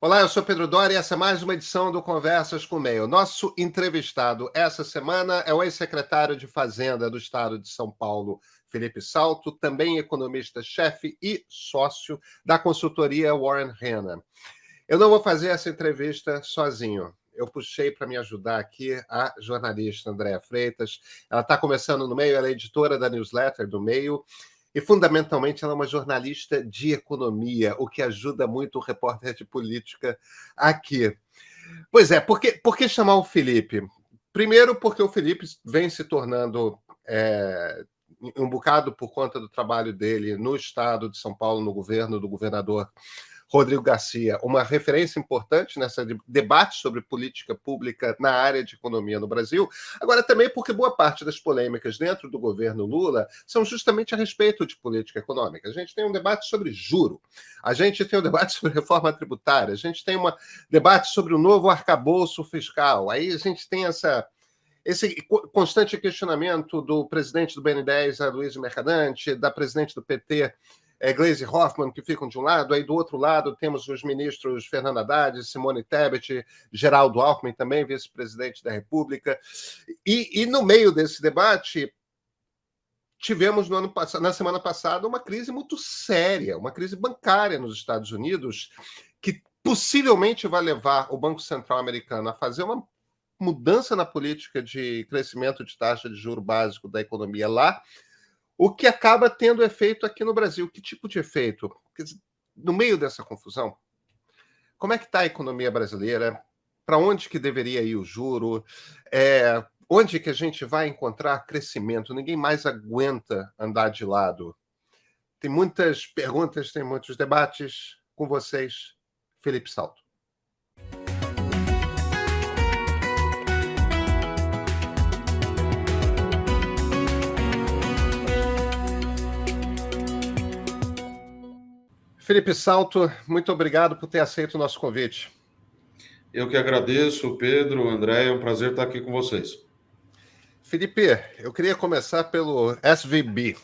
Olá, eu sou Pedro Doria e essa é mais uma edição do Conversas com o Meio. Nosso entrevistado essa semana é o ex-secretário de Fazenda do Estado de São Paulo, Felipe Salto, também economista-chefe e sócio da consultoria Warren Hanna. Eu não vou fazer essa entrevista sozinho. Eu puxei para me ajudar aqui a jornalista Andréa Freitas. Ela está começando no Meio, ela é editora da newsletter do Meio. E, fundamentalmente, ela é uma jornalista de economia, o que ajuda muito o repórter de política aqui. Pois é, por que chamar o Felipe? Primeiro, porque o Felipe vem se tornando um bocado por conta do trabalho dele no estado de São Paulo, no governo do governador Rodrigo Garcia, uma referência importante nesse debate sobre política pública na área de economia no Brasil. Agora, também porque boa parte das polêmicas dentro do governo Lula são justamente a respeito de política econômica. A gente tem um debate sobre juro, a gente tem um debate sobre reforma tributária, a gente tem um debate sobre o novo arcabouço fiscal. Aí a gente tem esse constante questionamento do presidente do BN10, Aloysio Mercadante, da presidente do PT, Gleisi Hoffmann, que ficam de um lado, aí do outro lado temos os ministros Fernando Haddad, Simone Tebet, Geraldo Alckmin, também vice-presidente da República. E no meio desse debate, tivemos na semana passada uma crise muito séria, uma crise bancária nos Estados Unidos, que possivelmente vai levar o Banco Central americano a fazer uma mudança na política de crescimento de taxa de juro básico da economia lá, o que acaba tendo efeito aqui no Brasil. Que tipo de efeito? No meio dessa confusão, como é que está a economia brasileira? Para onde que deveria ir o juro? Onde que a gente vai encontrar crescimento? Ninguém mais aguenta andar de lado. Tem muitas perguntas, tem muitos debates com vocês. Felipe Salto. Felipe Salto, muito obrigado por ter aceito o nosso convite. Eu que agradeço, Pedro, André, é um prazer estar aqui com vocês. Felipe, eu queria começar pelo SVB.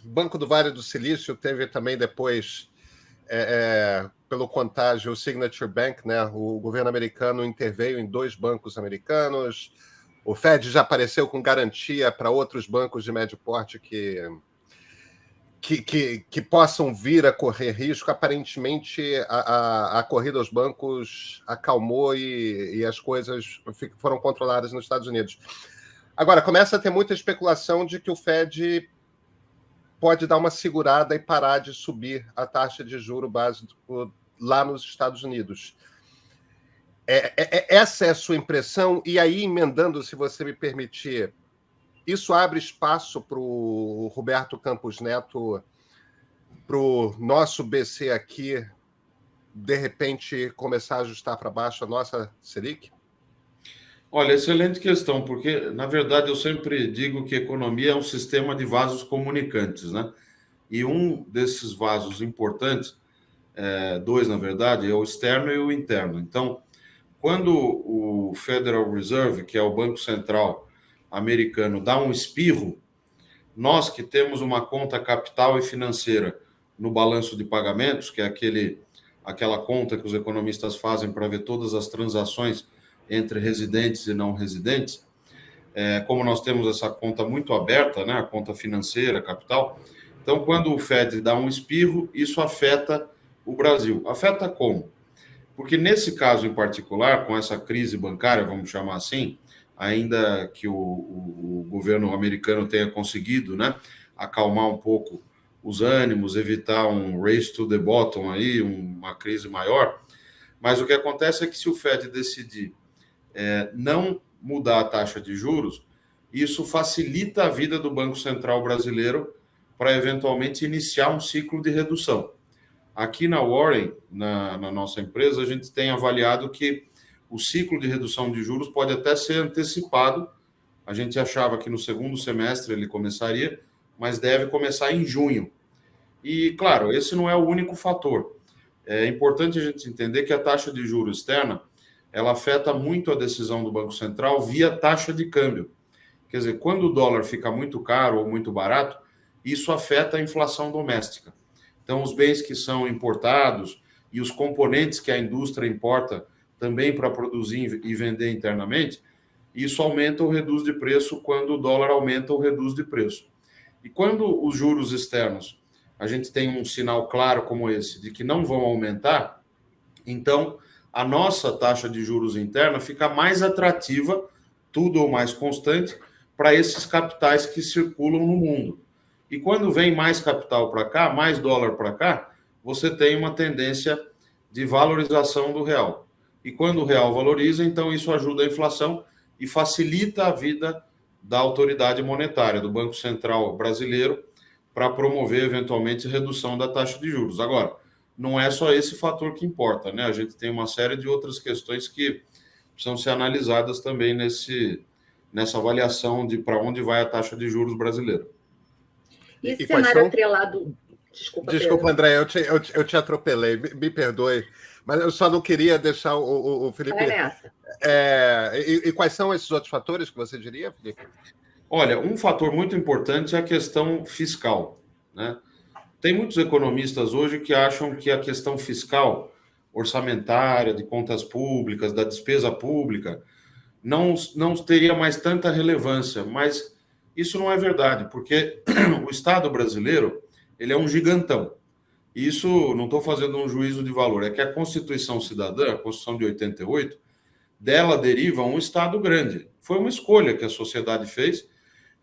O Banco do Vale do Silício teve também depois, pelo contágio, o Signature Bank, né? O governo americano interveio em 2 bancos americanos. O Fed já apareceu com garantia para outros bancos de médio porte que possam vir a correr risco. Aparentemente, a corrida aos bancos acalmou e as coisas foram controladas nos Estados Unidos. Agora, começa a ter muita especulação de que o Fed pode dar uma segurada e parar de subir a taxa de juro básico lá nos Estados Unidos. Essa é a sua impressão? E aí, emendando, se você me permitir, isso abre espaço para o Roberto Campos Neto, para o nosso BC aqui, de repente, começar a ajustar para baixo a nossa Selic? Olha, excelente questão, porque, na verdade, eu sempre digo que economia é um sistema de vasos comunicantes, né? E um desses vasos importantes, 2, na verdade, é o externo e o interno. Então, quando o Federal Reserve, que é o Banco Central americano, dá um espirro, nós que temos uma conta capital e financeira no balanço de pagamentos, que é aquela conta que os economistas fazem para ver todas as transações entre residentes e não residentes, como nós temos essa conta muito aberta, né, a conta financeira, capital, então quando o Fed dá um espirro, isso afeta o Brasil. Afeta como? Porque nesse caso em particular, com essa crise bancária, vamos chamar assim, ainda que o governo americano tenha conseguido, né, acalmar um pouco os ânimos, evitar um race to the bottom, aí, uma crise maior, mas o que acontece é que se o Fed decidir não mudar a taxa de juros, isso facilita a vida do Banco Central brasileiro para eventualmente iniciar um ciclo de redução. Aqui na Warren, na nossa empresa, a gente tem avaliado que o ciclo de redução de juros pode até ser antecipado. A gente achava que no segundo semestre ele começaria, mas deve começar em junho. E, claro, esse não é o único fator. É importante a gente entender que a taxa de juros externa ela afeta muito a decisão do Banco Central via taxa de câmbio. Quer dizer, quando o dólar fica muito caro ou muito barato, isso afeta a inflação doméstica. Então, os bens que são importados e os componentes que a indústria importa também para produzir e vender internamente, isso aumenta ou reduz de preço quando o dólar aumenta ou reduz de preço. E quando os juros externos, a gente tem um sinal claro como esse, de que não vão aumentar, então a nossa taxa de juros interna fica mais atrativa, tudo ou mais constante, para esses capitais que circulam no mundo. E quando vem mais capital para cá, mais dólar para cá, você tem uma tendência de valorização do real. E quando o real valoriza, então isso ajuda a inflação e facilita a vida da autoridade monetária, do Banco Central brasileiro, para promover, eventualmente, redução da taxa de juros. Agora, não é só esse fator que importa, né? A gente tem uma série de outras questões que precisam ser analisadas também nessa avaliação de para onde vai a taxa de juros brasileira. E cenário atrelado... Desculpa, André, eu te atropelei, me perdoe, mas eu só não queria deixar o Felipe... Vai nessa. E quais são esses outros fatores que você diria, Felipe? Olha, um fator muito importante é a questão fiscal, né? Tem muitos economistas hoje que acham que a questão fiscal, orçamentária, de contas públicas, da despesa pública, não teria mais tanta relevância, mas isso não é verdade, porque o Estado brasileiro, ele é um gigantão. E isso, não estou fazendo um juízo de valor, é que a Constituição Cidadã, a Constituição de 88, dela deriva um Estado grande. Foi uma escolha que a sociedade fez.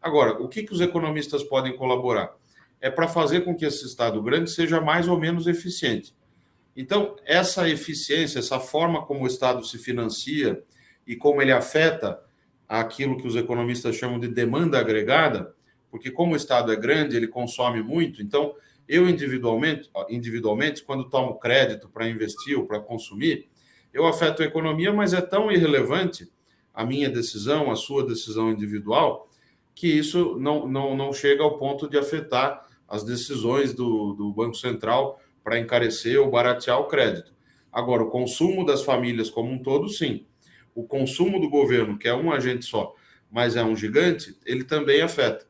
Agora, o que os economistas podem colaborar? É para fazer com que esse Estado grande seja mais ou menos eficiente. Então, essa eficiência, essa forma como o Estado se financia e como ele afeta aquilo que os economistas chamam de demanda agregada, porque como o Estado é grande, ele consome muito, então eu individualmente quando tomo crédito para investir ou para consumir, eu afeto a economia, mas é tão irrelevante a minha decisão, a sua decisão individual, que isso não chega ao ponto de afetar as decisões do Banco Central para encarecer ou baratear o crédito. Agora, o consumo das famílias como um todo, sim. O consumo do governo, que é um agente só, mas é um gigante, ele também afeta.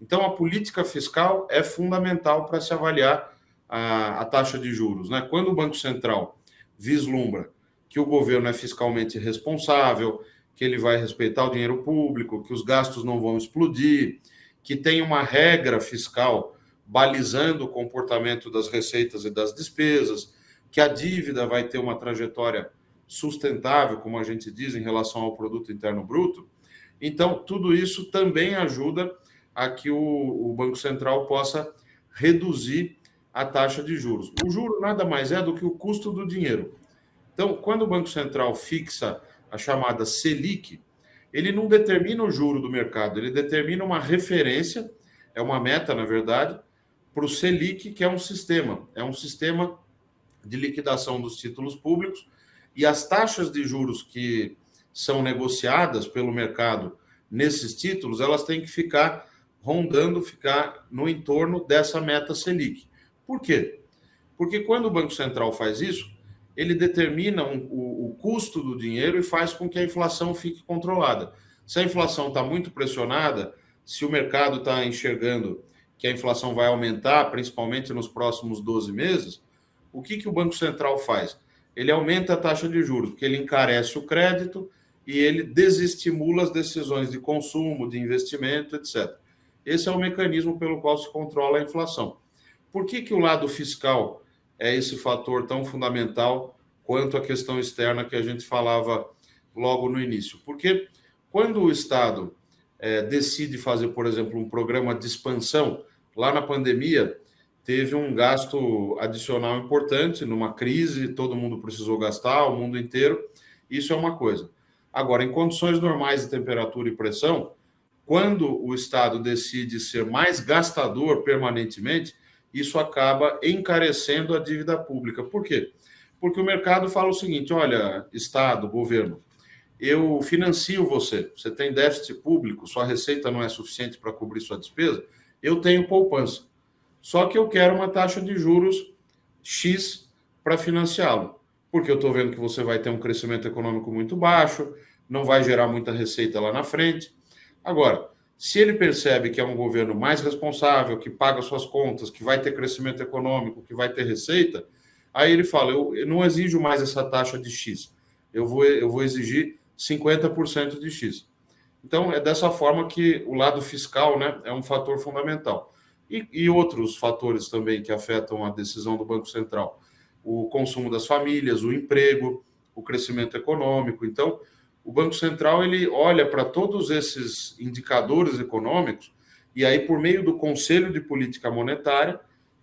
Então, a política fiscal é fundamental para se avaliar a taxa de juros, né? Quando o Banco Central vislumbra que o governo é fiscalmente responsável, que ele vai respeitar o dinheiro público, que os gastos não vão explodir, que tem uma regra fiscal balizando o comportamento das receitas e das despesas, que a dívida vai ter uma trajetória sustentável, como a gente diz, em relação ao produto interno bruto. Então, tudo isso também ajuda a que o Banco Central possa reduzir a taxa de juros. O juro nada mais é do que o custo do dinheiro. Então, quando o Banco Central fixa a chamada Selic, ele não determina o juro do mercado, ele determina uma referência, é uma meta, na verdade, para o Selic, que é um sistema de liquidação dos títulos públicos, e as taxas de juros que são negociadas pelo mercado nesses títulos, elas têm que ficar rondando, ficar no entorno dessa meta Selic. Por quê? Porque quando o Banco Central faz isso, ele determina o custo do dinheiro e faz com que a inflação fique controlada. Se a inflação está muito pressionada, se o mercado está enxergando que a inflação vai aumentar, principalmente nos próximos 12 meses, o que o Banco Central faz? Ele aumenta a taxa de juros, porque ele encarece o crédito e ele desestimula as decisões de consumo, de investimento, etc. Esse é o mecanismo pelo qual se controla a inflação. Por que o lado fiscal é esse fator tão fundamental quanto a questão externa que a gente falava logo no início? Porque quando o Estado decide fazer, por exemplo, um programa de expansão, lá na pandemia, teve um gasto adicional importante, numa crise, todo mundo precisou gastar, o mundo inteiro, isso é uma coisa. Agora, em condições normais de temperatura e pressão, quando o Estado decide ser mais gastador permanentemente, isso acaba encarecendo a dívida pública. Por quê? Porque o mercado fala o seguinte, olha, Estado, governo, eu financio você, você tem déficit público, sua receita não é suficiente para cobrir sua despesa, eu tenho poupança. Só que eu quero uma taxa de juros X para financiá-lo, porque eu estou vendo que você vai ter um crescimento econômico muito baixo, não vai gerar muita receita lá na frente. Agora, se ele percebe que é um governo mais responsável, que paga suas contas, que vai ter crescimento econômico, que vai ter receita, Aí ele fala, eu não exijo mais essa taxa de X, eu vou exigir 50% de X. Então, é dessa forma que o lado fiscal, né, é um fator fundamental. E outros fatores também que afetam a decisão do Banco Central. O consumo das famílias, o emprego, o crescimento econômico. Então, o Banco Central ele olha para todos esses indicadores econômicos e aí, por meio do Conselho de Política Monetária,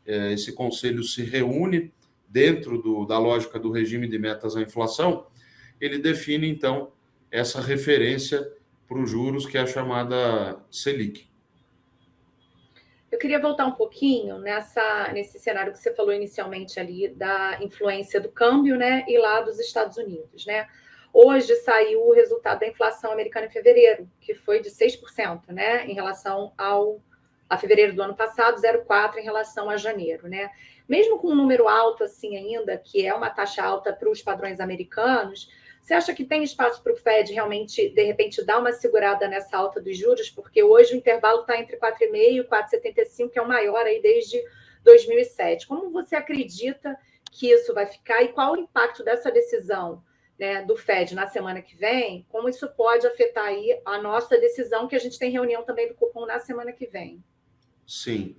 esse conselho se reúne dentro da lógica do regime de metas à inflação, ele define, então, essa referência para os juros, que é a chamada Selic. Eu queria voltar um pouquinho nesse cenário que você falou inicialmente ali, da influência do câmbio, né, e lá dos Estados Unidos, né? Hoje saiu o resultado da inflação americana em fevereiro, que foi de 6%, né, em relação a fevereiro do ano passado, 0,4% em relação a janeiro, né? Mesmo com um número alto assim ainda, que é uma taxa alta para os padrões americanos, você acha que tem espaço para o Fed realmente, de repente, dar uma segurada nessa alta dos juros? Porque hoje o intervalo está entre 4,5% e 4,75%, que é o maior aí desde 2007. Como você acredita que isso vai ficar e qual o impacto dessa decisão, né, do Fed na semana que vem? Como isso pode afetar aí a nossa decisão, que a gente tem reunião também do Copom na semana que vem? Sim.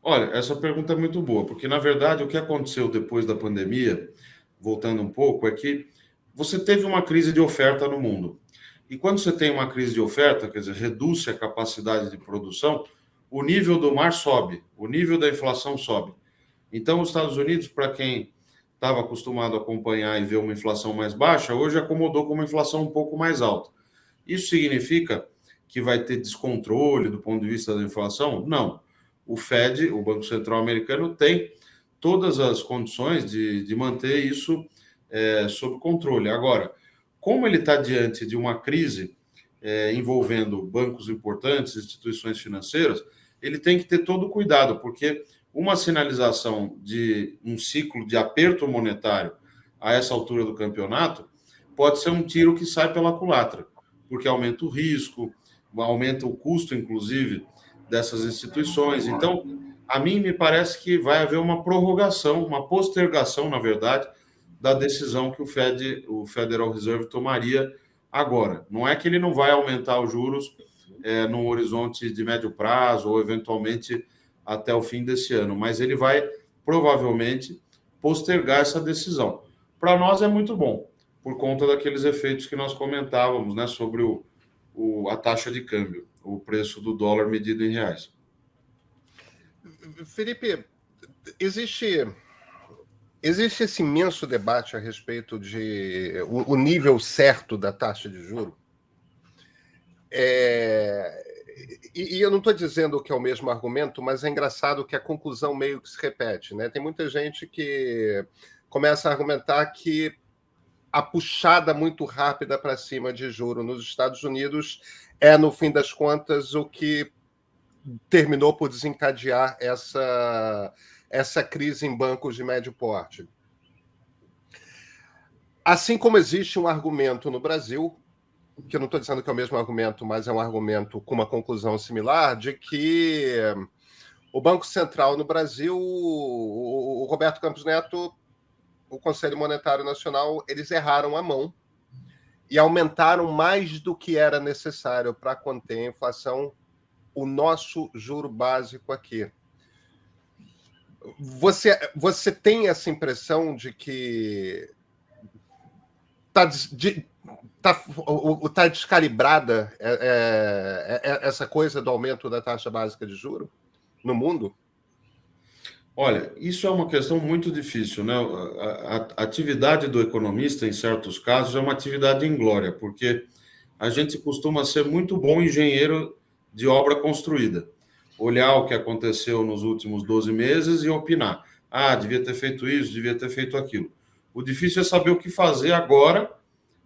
Olha, essa pergunta é muito boa, porque, na verdade, o que aconteceu depois da pandemia, voltando um pouco, é que você teve uma crise de oferta no mundo. E quando você tem uma crise de oferta, quer dizer, reduz a capacidade de produção, o nível do mar sobe, o nível da inflação sobe. Então, os Estados Unidos, para quem estava acostumado a acompanhar e ver uma inflação mais baixa, hoje acomodou com uma inflação um pouco mais alta. Isso significa que vai ter descontrole do ponto de vista da inflação? Não. O Fed, o Banco Central americano, tem todas as condições de manter isso sob controle. Agora, como ele está diante de uma crise envolvendo bancos importantes, instituições financeiras, ele tem que ter todo o cuidado, porque uma sinalização de um ciclo de aperto monetário a essa altura do campeonato pode ser um tiro que sai pela culatra, porque aumenta o risco, aumenta o custo, inclusive, dessas instituições. Então, a mim me parece que vai haver uma prorrogação, uma postergação, na verdade, da decisão que o Federal Reserve tomaria agora. Não é que ele não vai aumentar os juros num horizonte de médio prazo ou, eventualmente, até o fim desse ano, mas ele vai, provavelmente, postergar essa decisão. Para nós é muito bom, por conta daqueles efeitos que nós comentávamos, né, sobre a taxa de câmbio, o preço do dólar medido em reais. Felipe, existe esse imenso debate a respeito de o nível certo da taxa de juros. E eu não estou dizendo que é o mesmo argumento, mas é engraçado que a conclusão meio que se repete, né? Tem muita gente que começa a argumentar que a puxada muito rápida para cima de juros nos Estados Unidos é, no fim das contas, o que terminou por desencadear essa crise em bancos de médio porte. Assim como existe um argumento no Brasil, que eu não estou dizendo que é o mesmo argumento, mas é um argumento com uma conclusão similar, de que o Banco Central no Brasil, o Roberto Campos Neto, o Conselho Monetário Nacional, eles erraram a mão e aumentaram mais do que era necessário para conter a inflação o nosso juro básico aqui. Você tem essa impressão de que está descalibrada essa coisa do aumento da taxa básica de juros no mundo? Olha, isso é uma questão muito difícil, né? A atividade do economista, em certos casos, é uma atividade inglória, porque a gente costuma ser muito bom engenheiro de obra construída. Olhar o que aconteceu nos últimos 12 meses e opinar. Ah, devia ter feito isso, devia ter feito aquilo. O difícil é saber o que fazer agora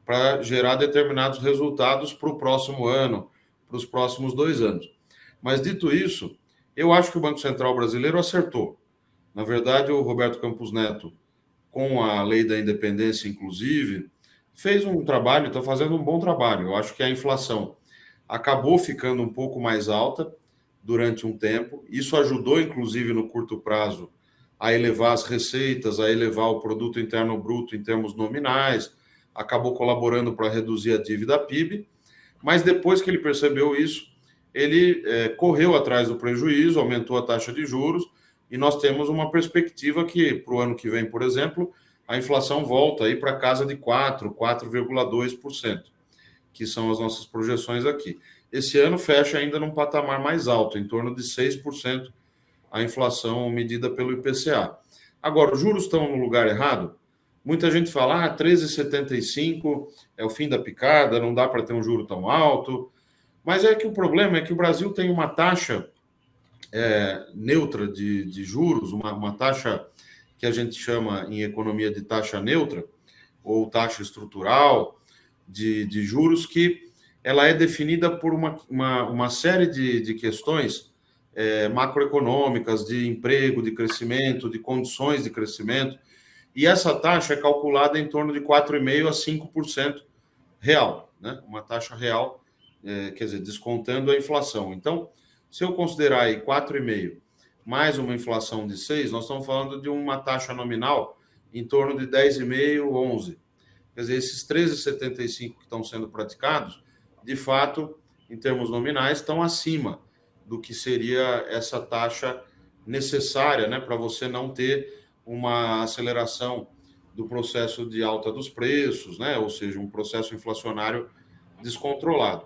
para gerar determinados resultados para o próximo ano, para os próximos 2 anos. Mas, dito isso, eu acho que o Banco Central brasileiro acertou. Na verdade, o Roberto Campos Neto, com a lei da independência, inclusive, fez um trabalho, está fazendo um bom trabalho. Eu acho que a inflação acabou ficando um pouco mais alta durante um tempo. Isso ajudou, inclusive, no curto prazo, a reduzir a taxa de juros. Mas, ao mesmo tempo, a gente tem que a elevar as receitas, a elevar o produto interno bruto em termos nominais, acabou colaborando para reduzir a dívida PIB, mas depois que ele percebeu isso, ele correu atrás do prejuízo, aumentou a taxa de juros, e nós temos uma perspectiva que, para o ano que vem, por exemplo, a inflação volta aí para casa de 4,2%, que são as nossas projeções aqui. Esse ano fecha ainda num patamar mais alto, em torno de 6%, a inflação medida pelo IPCA. Agora, os juros estão no lugar errado? Muita gente fala, 13,75 é o fim da picada, não dá para ter um juro tão alto. Mas é que o problema é que o Brasil tem uma taxa neutra de juros, uma taxa que a gente chama em economia de taxa neutra, ou taxa estrutural de juros, que ela é definida por uma série de questões macroeconômicas, de emprego, de crescimento, de condições de crescimento, e essa taxa é calculada em torno de 4,5% a 5% real, né? Uma taxa real, quer dizer, descontando a inflação. Então, se eu considerar aí 4,5% mais uma inflação de 6%, nós estamos falando de uma taxa nominal em torno de 10,5%, 11%. Quer dizer, esses 13,75% que estão sendo praticados, de fato, em termos nominais, estão acima do que seria essa taxa necessária, né, para você não ter uma aceleração do processo de alta dos preços, né, ou seja, um processo inflacionário descontrolado.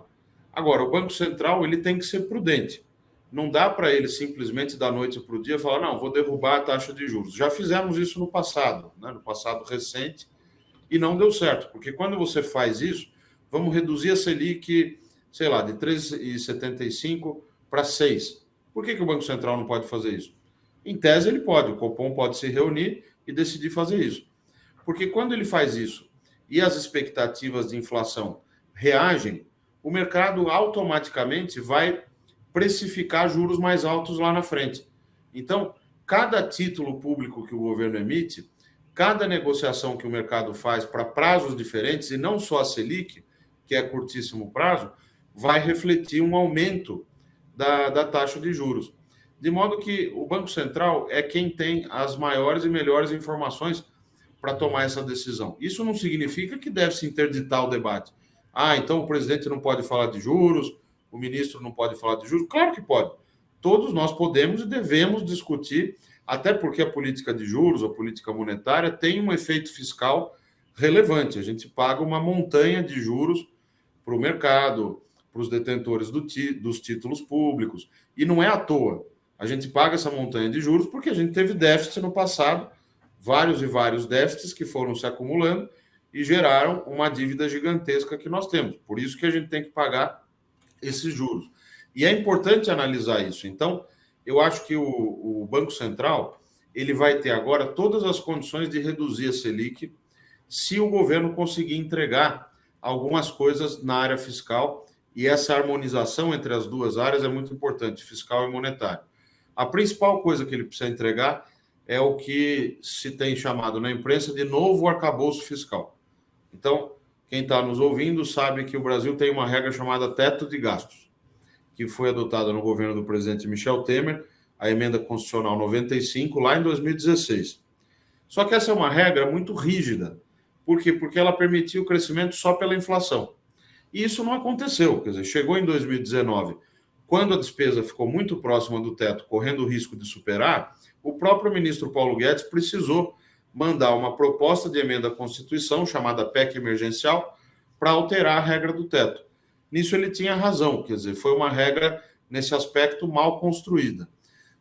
Agora, o Banco Central ele tem que ser prudente. Não dá para ele simplesmente da noite para o dia falar, não, vou derrubar a taxa de juros. Já fizemos isso no passado, né, no passado recente, e não deu certo, porque quando você faz isso, vamos reduzir a Selic, sei lá, de 3,75 para 6. Por que o Banco Central não pode fazer isso? Em tese, ele pode, o Copom pode se reunir e decidir fazer isso. Porque quando ele faz isso e as expectativas de inflação reagem, o mercado automaticamente vai precificar juros mais altos lá na frente. Então, cada título público que o governo emite, cada negociação que o mercado faz para prazos diferentes, e não só a Selic, que é curtíssimo prazo, vai refletir um aumento da taxa de juros. De modo que o Banco Central é quem tem as maiores e melhores informações para tomar essa decisão. Isso não significa que deve se interditar o debate. Então o presidente não pode falar de juros, o ministro não pode falar de juros. Claro que pode. Todos nós podemos e devemos discutir, até porque a política de juros, a política monetária, tem um efeito fiscal relevante. A gente paga uma montanha de juros para o mercado, para os detentores dos títulos públicos. E não é à toa. A gente paga essa montanha de juros porque a gente teve déficit no passado, vários e vários déficits que foram se acumulando e geraram uma dívida gigantesca que nós temos. Por isso que a gente tem que pagar esses juros. E é importante analisar isso. Então, eu acho que o Banco Central ele vai ter agora todas as condições de reduzir a Selic se o governo conseguir entregar algumas coisas na área fiscal, e essa harmonização entre as duas áreas é muito importante, fiscal e monetária. A principal coisa que ele precisa entregar é o que se tem chamado na imprensa de novo arcabouço fiscal. Então, quem está nos ouvindo sabe que o Brasil tem uma regra chamada teto de gastos, que foi adotada no governo do presidente Michel Temer, a emenda constitucional 95, lá em 2016. Só que essa é uma regra muito rígida. Por quê? Porque ela permitia o crescimento só pela inflação. E isso não aconteceu. Quer dizer, chegou em 2019, quando a despesa ficou muito próxima do teto, correndo o risco de superar, o próprio ministro Paulo Guedes precisou mandar uma proposta de emenda à Constituição, chamada PEC emergencial, para alterar a regra do teto. Nisso ele tinha razão, quer dizer, foi uma regra, nesse aspecto, mal construída.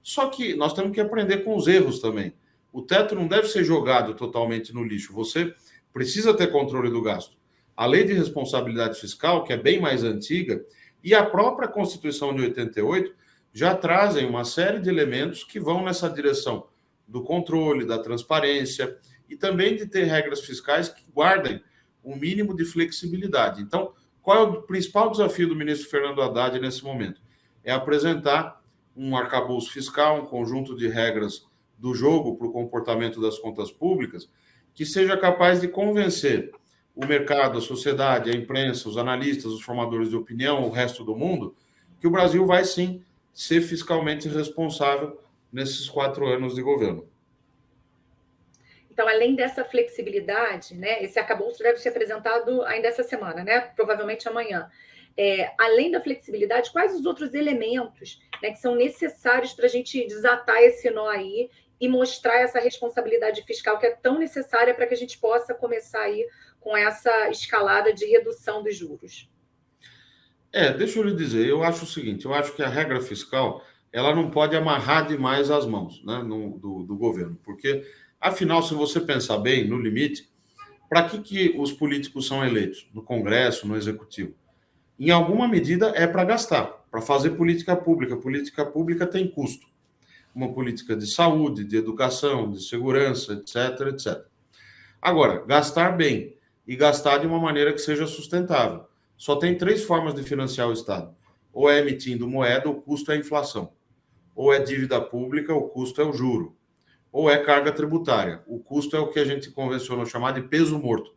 Só que nós temos que aprender com os erros também. O teto não deve ser jogado totalmente no lixo. Você precisa ter controle do gasto. A Lei de Responsabilidade Fiscal, que é bem mais antiga, e a própria Constituição de 88 já trazem uma série de elementos que vão nessa direção do controle, da transparência e também de ter regras fiscais que guardem um mínimo de flexibilidade. Então, qual é o principal desafio do ministro Fernando Haddad nesse momento? É apresentar um arcabouço fiscal, um conjunto de regras do jogo para o comportamento das contas públicas que seja capaz de convencer o mercado, a sociedade, a imprensa, os analistas, os formadores de opinião, o resto do mundo, que o Brasil vai sim ser fiscalmente responsável nesses 4 anos de governo. Então, além dessa flexibilidade, né, esse arcabouço deve ser apresentado ainda essa semana, né, provavelmente amanhã. Além da flexibilidade, quais os outros elementos, né, que são necessários para a gente desatar esse nó aí e mostrar essa responsabilidade fiscal que é tão necessária para que a gente possa começar aí com essa escalada de redução dos juros? Deixa eu lhe dizer, eu acho o seguinte, eu acho que a regra fiscal, ela não pode amarrar demais as mãos, né, do governo, porque, afinal, se você pensar bem, no limite, para que os políticos são eleitos? No Congresso, no Executivo? Em alguma medida é para gastar, para fazer política pública. Política pública tem custo. Uma política de saúde, de educação, de segurança, etc, etc. Agora, gastar bem e gastar de uma maneira que seja sustentável. Só tem 3 formas de financiar o Estado. Ou é emitindo moeda, o custo é a inflação. Ou é dívida pública, o custo é o juro. Ou é carga tributária. O custo é o que a gente convencionou chamar de peso morto.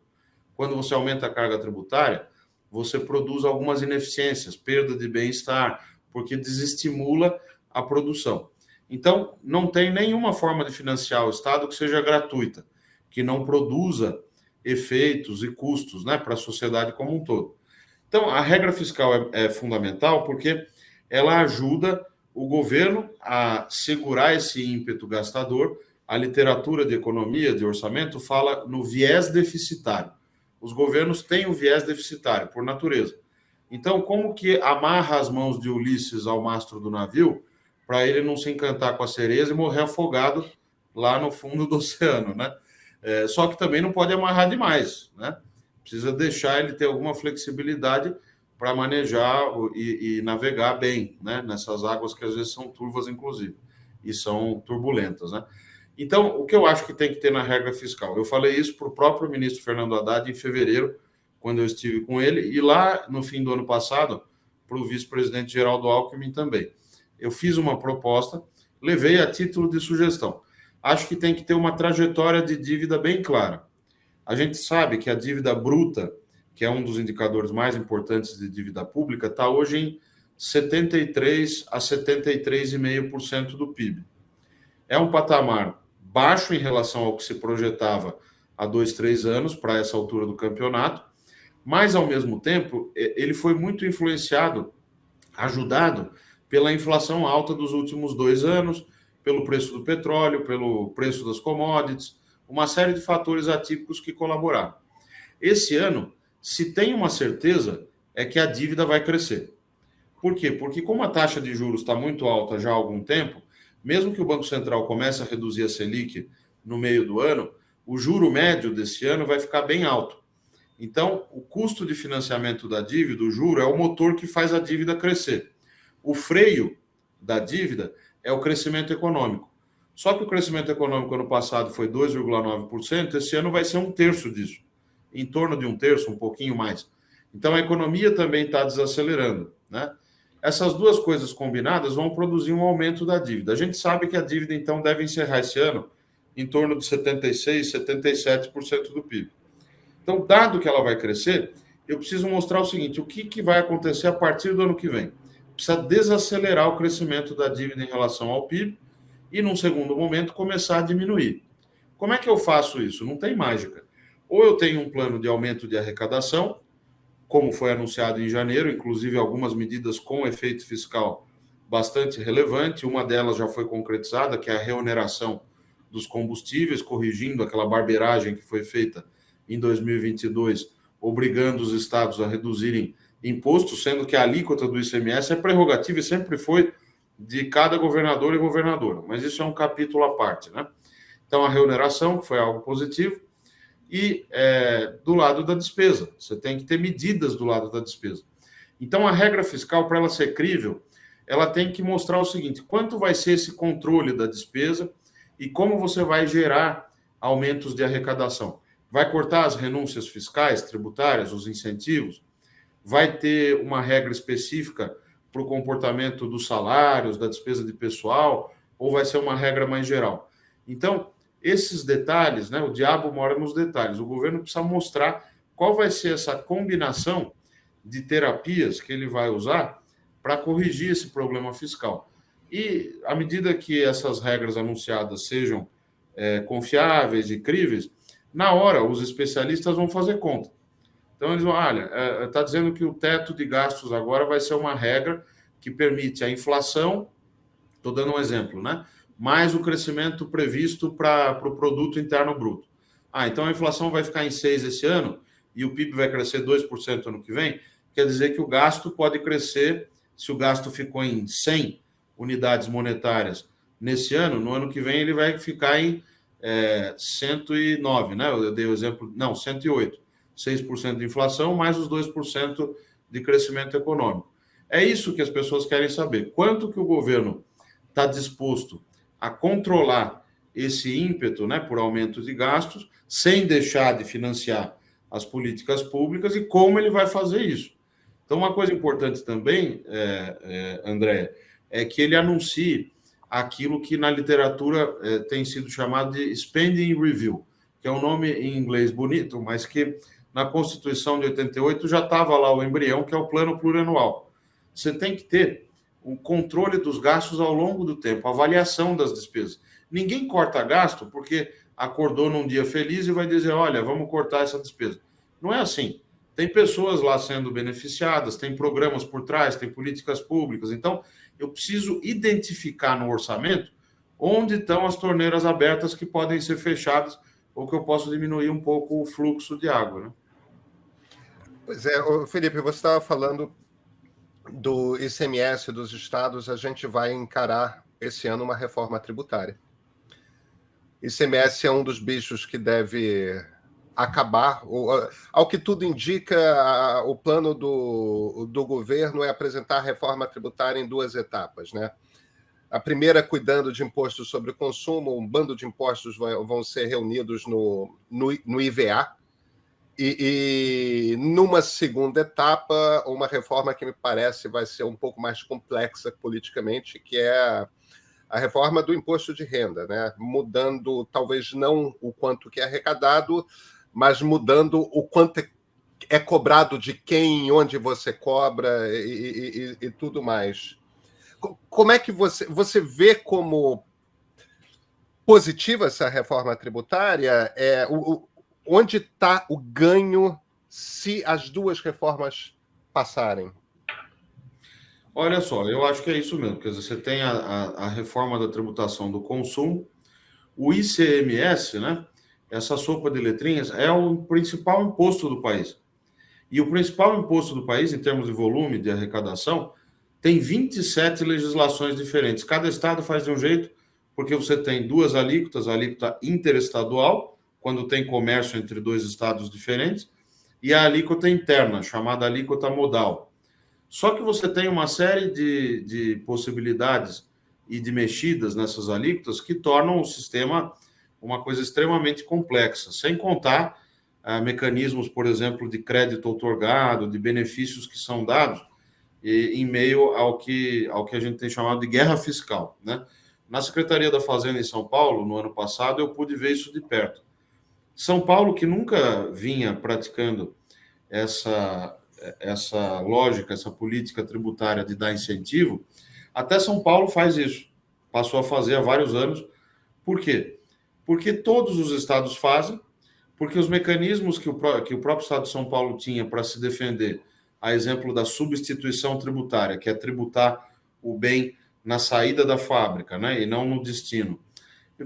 Quando você aumenta a carga tributária, você produz algumas ineficiências, perda de bem-estar, porque desestimula a produção. Então, não tem nenhuma forma de financiar o Estado que seja gratuita, que não produza efeitos e custos, né, para a sociedade como um todo. Então, a regra fiscal é fundamental porque ela ajuda o governo a segurar esse ímpeto gastador. A literatura de economia, de orçamento, fala no viés deficitário. Os governos têm o viés deficitário, por natureza. Então, como que amarra as mãos de Ulisses ao mastro do navio para ele não se encantar com a cereza e morrer afogado lá no fundo do oceano, né? Só que também não pode amarrar demais, né? Precisa deixar ele ter alguma flexibilidade para manejar e navegar bem, né? Nessas águas que às vezes são turvas, inclusive, e são turbulentas, né? Então, o que eu acho que tem que ter na regra fiscal? Eu falei isso para o próprio ministro Fernando Haddad em fevereiro, quando eu estive com ele, e lá no fim do ano passado, para o vice-presidente Geraldo Alckmin também. Eu fiz uma proposta, levei a título de sugestão. Acho que tem que ter uma trajetória de dívida bem clara. A gente sabe que a dívida bruta, que é um dos indicadores mais importantes de dívida pública, está hoje em 73% a 73,5% do PIB. É um patamar baixo em relação ao que se projetava há 2, 3 anos para essa altura do campeonato, mas, ao mesmo tempo, ele foi muito influenciado, ajudado pela inflação alta dos últimos 2 anos, pelo preço do petróleo, pelo preço das commodities, uma série de fatores atípicos que colaboraram. Esse ano, se tem uma certeza, é que a dívida vai crescer. Por quê? Porque como a taxa de juros está muito alta já há algum tempo, mesmo que o Banco Central comece a reduzir a Selic no meio do ano, o juro médio desse ano vai ficar bem alto. Então, o custo de financiamento da dívida, o juro, é o motor que faz a dívida crescer. O freio da dívida é o crescimento econômico. Só que o crescimento econômico ano passado foi 2,9%, esse ano vai ser 1/3 disso. Em torno de 1/3, um pouquinho mais. Então, a economia também está desacelerando, né? Essas duas coisas combinadas vão produzir um aumento da dívida. A gente sabe que a dívida, então, deve encerrar esse ano em torno de 76%, 77% do PIB. Então, dado que ela vai crescer, eu preciso mostrar o seguinte, o que vai acontecer a partir do ano que vem? Precisa desacelerar o crescimento da dívida em relação ao PIB e, num segundo momento, começar a diminuir. Como é que eu faço isso? Não tem mágica. Ou eu tenho um plano de aumento de arrecadação, como foi anunciado em janeiro, inclusive algumas medidas com efeito fiscal bastante relevante. Uma delas já foi concretizada, que é a reoneração dos combustíveis, corrigindo aquela barbeiragem que foi feita em 2022, obrigando os estados a reduzirem impostos, sendo que a alíquota do ICMS é prerrogativa e sempre foi de cada governador e governadora. Mas isso é um capítulo à parte, né? Então, a reoneração, que foi algo positivo, e do lado da despesa. Você tem que ter medidas do lado da despesa. Então, a regra fiscal, para ela ser crível, ela tem que mostrar o seguinte, quanto vai ser esse controle da despesa e como você vai gerar aumentos de arrecadação. Vai cortar as renúncias fiscais, tributárias, os incentivos? Vai ter uma regra específica para o comportamento dos salários, da despesa de pessoal, ou vai ser uma regra mais geral? Então, esses detalhes, né, o diabo mora nos detalhes. O governo precisa mostrar qual vai ser essa combinação de terapias que ele vai usar para corrigir esse problema fiscal. E, à medida que essas regras anunciadas sejam confiáveis e críveis, na hora os especialistas vão fazer conta. Então eles vão, olha, está dizendo que o teto de gastos agora vai ser uma regra que permite a inflação, estou dando um exemplo, né? Mais o crescimento previsto para o produto interno bruto. Então a inflação vai ficar em 6 esse ano e o PIB vai crescer 2% ano que vem, quer dizer que o gasto pode crescer, se o gasto ficou em 100 unidades monetárias nesse ano, no ano que vem ele vai ficar em 109, né? Eu dei o exemplo, não, 108. 6% de inflação, mais os 2% de crescimento econômico. É isso que as pessoas querem saber. Quanto que o governo está disposto a controlar esse ímpeto, né, por aumento de gastos, sem deixar de financiar as políticas públicas e como ele vai fazer isso. Então, uma coisa importante também, André, é que ele anuncie aquilo que na literatura tem sido chamado de spending review, que é um nome em inglês bonito, mas que na Constituição de 88 já estava lá o embrião, que é o plano plurianual. Você tem que ter o controle dos gastos ao longo do tempo, a avaliação das despesas. Ninguém corta gasto porque acordou num dia feliz e vai dizer, olha, vamos cortar essa despesa. Não é assim. Tem pessoas lá sendo beneficiadas, tem programas por trás, tem políticas públicas. Então, eu preciso identificar no orçamento onde estão as torneiras abertas que podem ser fechadas ou que eu posso diminuir um pouco o fluxo de água, né? Pois é, Felipe, você estava falando do ICMS dos estados, a gente vai encarar esse ano uma reforma tributária. ICMS é um dos bichos que deve acabar. Ao que tudo indica, o plano do governo é apresentar a reforma tributária em 2 etapas, né? A primeira, cuidando de impostos sobre o consumo, um bando de impostos vão ser reunidos no IVA, e numa segunda etapa, uma reforma que me parece vai ser um pouco mais complexa politicamente, que é a reforma do imposto de renda, né? Mudando, talvez não o quanto que é arrecadado, mas mudando o quanto é cobrado de quem, onde você cobra e tudo mais. Como é que você vê como positiva essa reforma tributária? Onde está o ganho se as 2 reformas passarem? Olha só, eu acho que é isso mesmo. Quer dizer, você tem a reforma da tributação do consumo, o ICMS, né? Essa sopa de letrinhas é o principal imposto do país. E o principal imposto do país, em termos de volume de arrecadação, tem 27 legislações diferentes. Cada estado faz de um jeito, porque você tem 2 alíquotas, a alíquota interestadual, quando tem comércio entre 2 estados diferentes, e a alíquota interna, chamada alíquota modal. Só que você tem uma série de possibilidades e de mexidas nessas alíquotas que tornam o sistema uma coisa extremamente complexa, sem contar mecanismos, por exemplo, de crédito outorgado, de benefícios que são dados em meio ao que a gente tem chamado de guerra fiscal, né? Na Secretaria da Fazenda em São Paulo, no ano passado, eu pude ver isso de perto. São Paulo, que nunca vinha praticando essa lógica, essa política tributária de dar incentivo, até São Paulo faz isso. Passou a fazer há vários anos. Por quê? Porque todos os estados fazem, porque os mecanismos que o próprio estado de São Paulo tinha para se defender, a exemplo da substituição tributária, que é tributar o bem na saída da fábrica, né, e não no destino,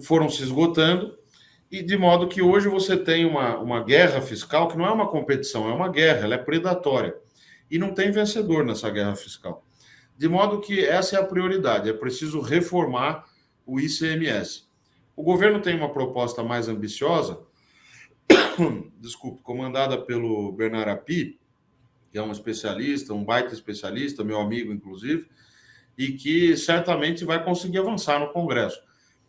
foram se esgotando, e de modo que hoje você tem uma guerra fiscal que não é uma competição, é uma guerra, ela é predatória. E não tem vencedor nessa guerra fiscal. De modo que essa é a prioridade, é preciso reformar o ICMS. O governo tem uma proposta mais ambiciosa, comandada pelo Bernard Api, que é um especialista, um baita especialista, meu amigo, inclusive, e que certamente vai conseguir avançar no Congresso.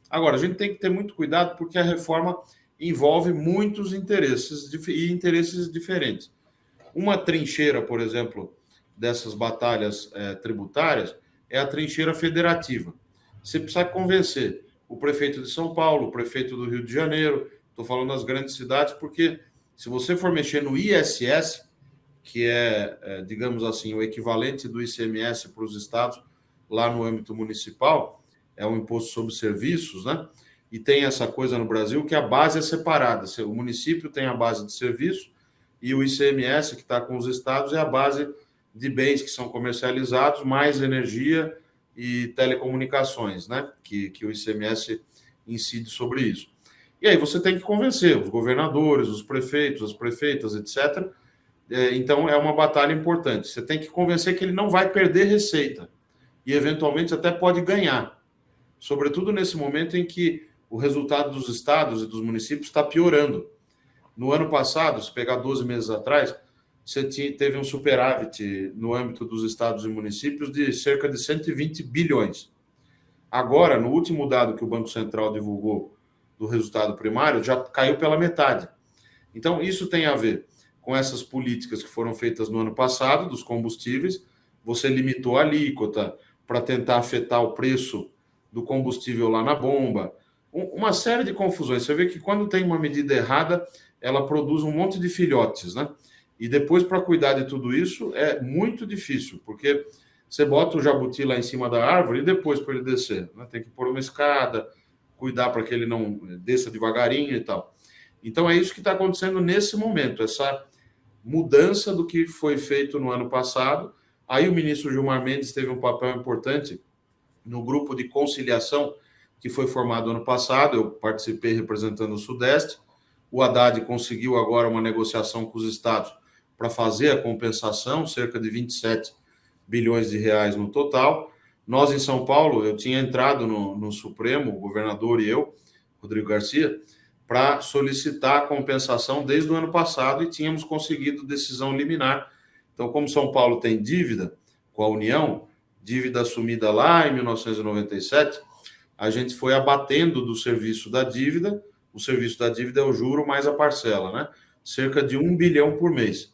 Agora, a gente tem que ter muito cuidado porque a reforma envolve muitos interesses e interesses diferentes. Uma trincheira, por exemplo, dessas batalhas tributárias é a trincheira federativa. Você precisa convencer o prefeito de São Paulo, o prefeito do Rio de Janeiro, estou falando das grandes cidades, porque se você for mexer no ISS, que digamos assim, o equivalente do ICMS para os estados, lá no âmbito municipal, é um imposto sobre serviços, né? e tem essa coisa no Brasil que a base é separada. O município tem a base de serviço e o ICMS, que está com os estados, é a base de bens que são comercializados, mais energia e telecomunicações, né? Que o ICMS incide sobre isso. E aí você tem que convencer os governadores, os prefeitos, as prefeitas, etc. Então, é uma batalha importante. Você tem que convencer que ele não vai perder receita e, eventualmente, até pode ganhar. Sobretudo nesse momento em que o resultado dos estados e dos municípios está piorando. No ano passado, se pegar 12 meses atrás, você teve um superávit no âmbito dos estados e municípios de cerca de 120 bilhões. Agora, no último dado que o Banco Central divulgou do resultado primário, já caiu pela metade. Então, isso tem a ver com essas políticas que foram feitas no ano passado, dos combustíveis. Você limitou a alíquota para tentar afetar o preço do combustível lá na bomba. Uma série de confusões. Você vê que quando tem uma medida errada, ela produz um monte de filhotes, né? E depois, para cuidar de tudo isso, é muito difícil, porque você bota o jabuti lá em cima da árvore e depois para ele descer, né? Tem que pôr uma escada, cuidar para que ele não desça devagarinho e tal. Então, é isso que está acontecendo nesse momento, essa mudança do que foi feito no ano passado. Aí o ministro Gilmar Mendes teve um papel importante no grupo de conciliação que foi formado ano passado. Eu participei representando o Sudeste. O Haddad conseguiu agora uma negociação com os estados para fazer a compensação, cerca de 27 bilhões de reais no total. Nós, em São Paulo, eu tinha entrado no Supremo, o governador e eu, Rodrigo Garcia, para solicitar a compensação desde o ano passado e tínhamos conseguido decisão liminar. Então, como São Paulo tem dívida com a União, dívida assumida lá em 1997, a gente foi abatendo do serviço da dívida. O serviço da dívida é o juro mais a parcela, né? Cerca de 1 bilhão por mês.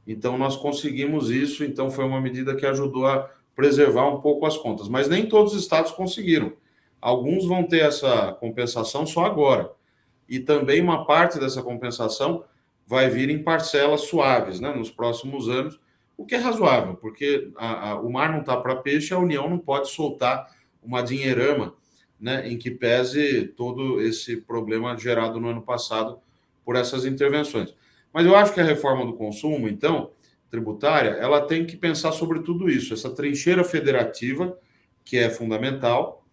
Então, nós conseguimos isso. Então, foi uma medida que ajudou a preservar um pouco as contas. Mas nem todos os estados conseguiram. Alguns vão ter essa compensação só agora. E também uma parte dessa compensação vai vir em parcelas suaves, né, nos próximos anos, o que é razoável, porque o mar não está para peixe, a União não pode soltar uma dinheirama, né, em que pese todo esse problema gerado no ano passado por essas intervenções. Mas eu acho que a reforma do consumo, então, tributária, ela tem que pensar sobre tudo isso, essa trincheira federativa, que é fundamental,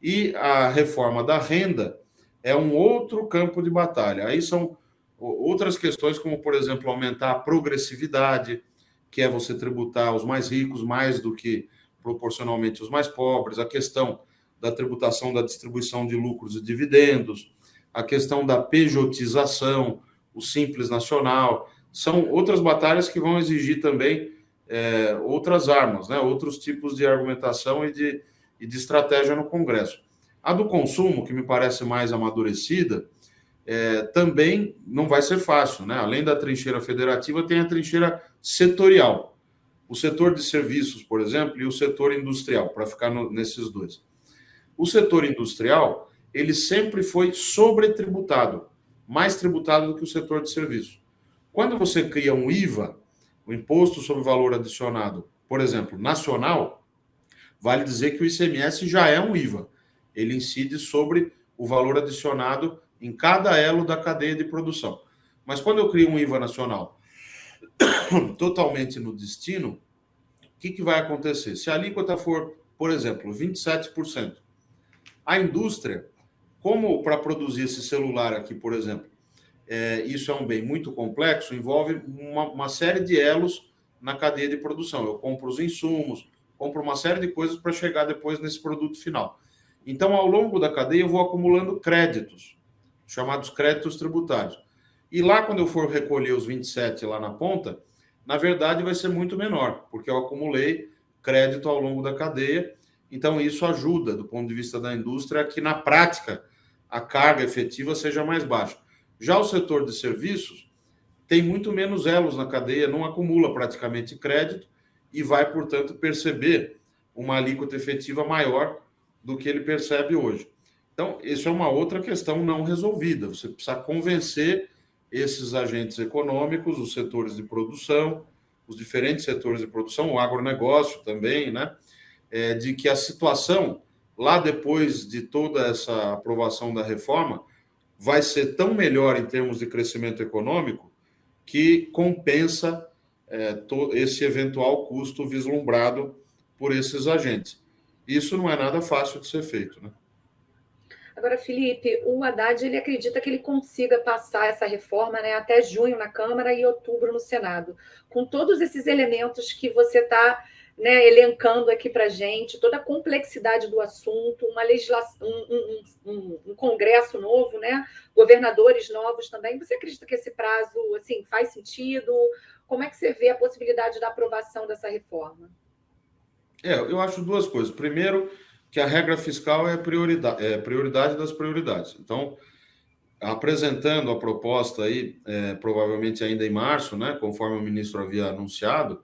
e a reforma da renda é um outro campo de batalha. Aí são outras questões, como, por exemplo, aumentar a progressividade, que é você tributar os mais ricos mais do que proporcionalmente os mais pobres, a questão da tributação da distribuição de lucros e dividendos, a questão da pejotização, o Simples Nacional. São outras batalhas que vão exigir também outras armas, né? Outros tipos de argumentação e de estratégia no Congresso. A do consumo, que me parece mais amadurecida, também não vai ser fácil, né? Além da trincheira federativa, tem a trincheira setorial. O setor de serviços, por exemplo, e o setor industrial, para ficar nesses dois. O setor industrial, ele sempre foi sobretributado, mais tributado do que o setor de serviços. Quando você cria um IVA, o Imposto sobre Valor Adicionado, por exemplo, nacional, vale dizer que o ICMS já é um IVA. Ele incide sobre o valor adicionado em cada elo da cadeia de produção. Mas quando eu crio um IVA nacional totalmente no destino, o que vai acontecer? Se a alíquota for, por exemplo, 27%, a indústria, como para produzir esse celular aqui, por exemplo, isso é um bem muito complexo, envolve uma série de elos na cadeia de produção. Eu compro os insumos, compro uma série de coisas para chegar depois nesse produto final. Então, ao longo da cadeia, eu vou acumulando créditos, chamados créditos tributários. E lá, quando eu for recolher os 27 lá na ponta, na verdade, vai ser muito menor, porque eu acumulei crédito ao longo da cadeia. Então, isso ajuda, do ponto de vista da indústria, que, na prática, a carga efetiva seja mais baixa. Já o setor de serviços tem muito menos elos na cadeia, não acumula praticamente crédito e vai, portanto, perceber uma alíquota efetiva maior do que ele percebe hoje. Então, isso é uma outra questão não resolvida. Você precisa convencer esses agentes econômicos, os setores de produção, os diferentes setores de produção, o agronegócio também, né, de que a situação lá depois de toda essa aprovação da reforma, vai ser tão melhor em termos de crescimento econômico que compensa esse eventual custo vislumbrado por esses agentes. Isso não é nada fácil de ser feito, né? Agora, Felipe, o Haddad ele acredita que ele consiga passar essa reforma, né, até junho na Câmara e outubro no Senado. Com todos esses elementos que você está, né, elencando aqui para a gente, toda a complexidade do assunto, uma legislação, um Congresso novo, né, governadores novos também. Você acredita que esse prazo assim, faz sentido? Como é que você vê a possibilidade da aprovação dessa reforma? Eu acho duas coisas. Primeiro, que a regra fiscal é prioridade das prioridades. Então, apresentando a proposta aí, provavelmente ainda em março, né, conforme o ministro havia anunciado,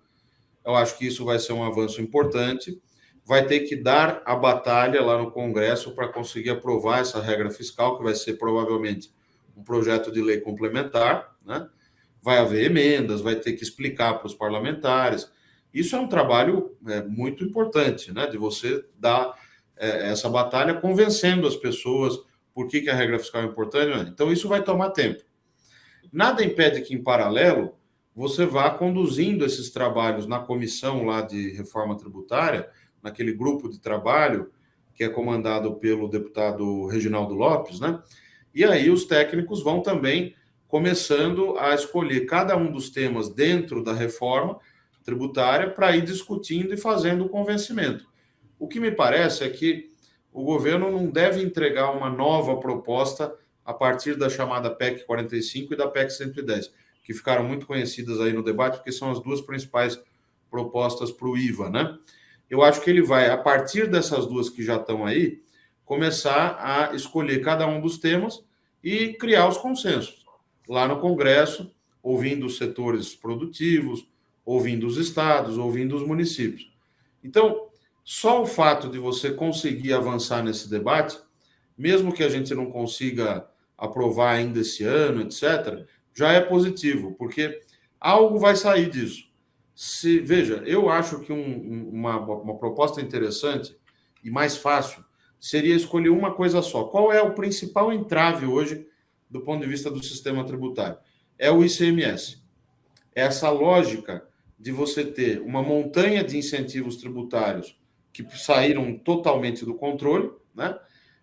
eu acho que isso vai ser um avanço importante. Vai ter que dar a batalha lá no Congresso para conseguir aprovar essa regra fiscal, que vai ser provavelmente um projeto de lei complementar, né? Vai haver emendas, vai ter que explicar para os parlamentares. Isso é um trabalho muito importante, né? De você dar essa batalha convencendo as pessoas por que a regra fiscal é importante. Né? Então, isso vai tomar tempo. Nada impede que, em paralelo, você vá conduzindo esses trabalhos na comissão lá de reforma tributária, naquele grupo de trabalho que é comandado pelo deputado Reginaldo Lopes, né? E aí os técnicos vão também começando a escolher cada um dos temas dentro da reforma tributária para ir discutindo e fazendo o convencimento. O que me parece é que o governo não deve entregar uma nova proposta a partir da chamada PEC 45 e da PEC 110, que ficaram muito conhecidas aí no debate, porque são as duas principais propostas para o IVA, né? Eu acho que ele vai, a partir dessas duas que já estão aí, começar a escolher cada um dos temas e criar os consensos. Lá no Congresso, ouvindo os setores produtivos, ouvindo os estados, ouvindo os municípios. Então, só o fato de você conseguir avançar nesse debate, mesmo que a gente não consiga aprovar ainda esse ano, etc., já é positivo, porque algo vai sair disso. Veja, eu acho que uma proposta interessante e mais fácil seria escolher uma coisa só. Qual é o principal entrave hoje do ponto de vista do sistema tributário? É o ICMS. Essa lógica de você ter uma montanha de incentivos tributários que saíram totalmente do controle, né?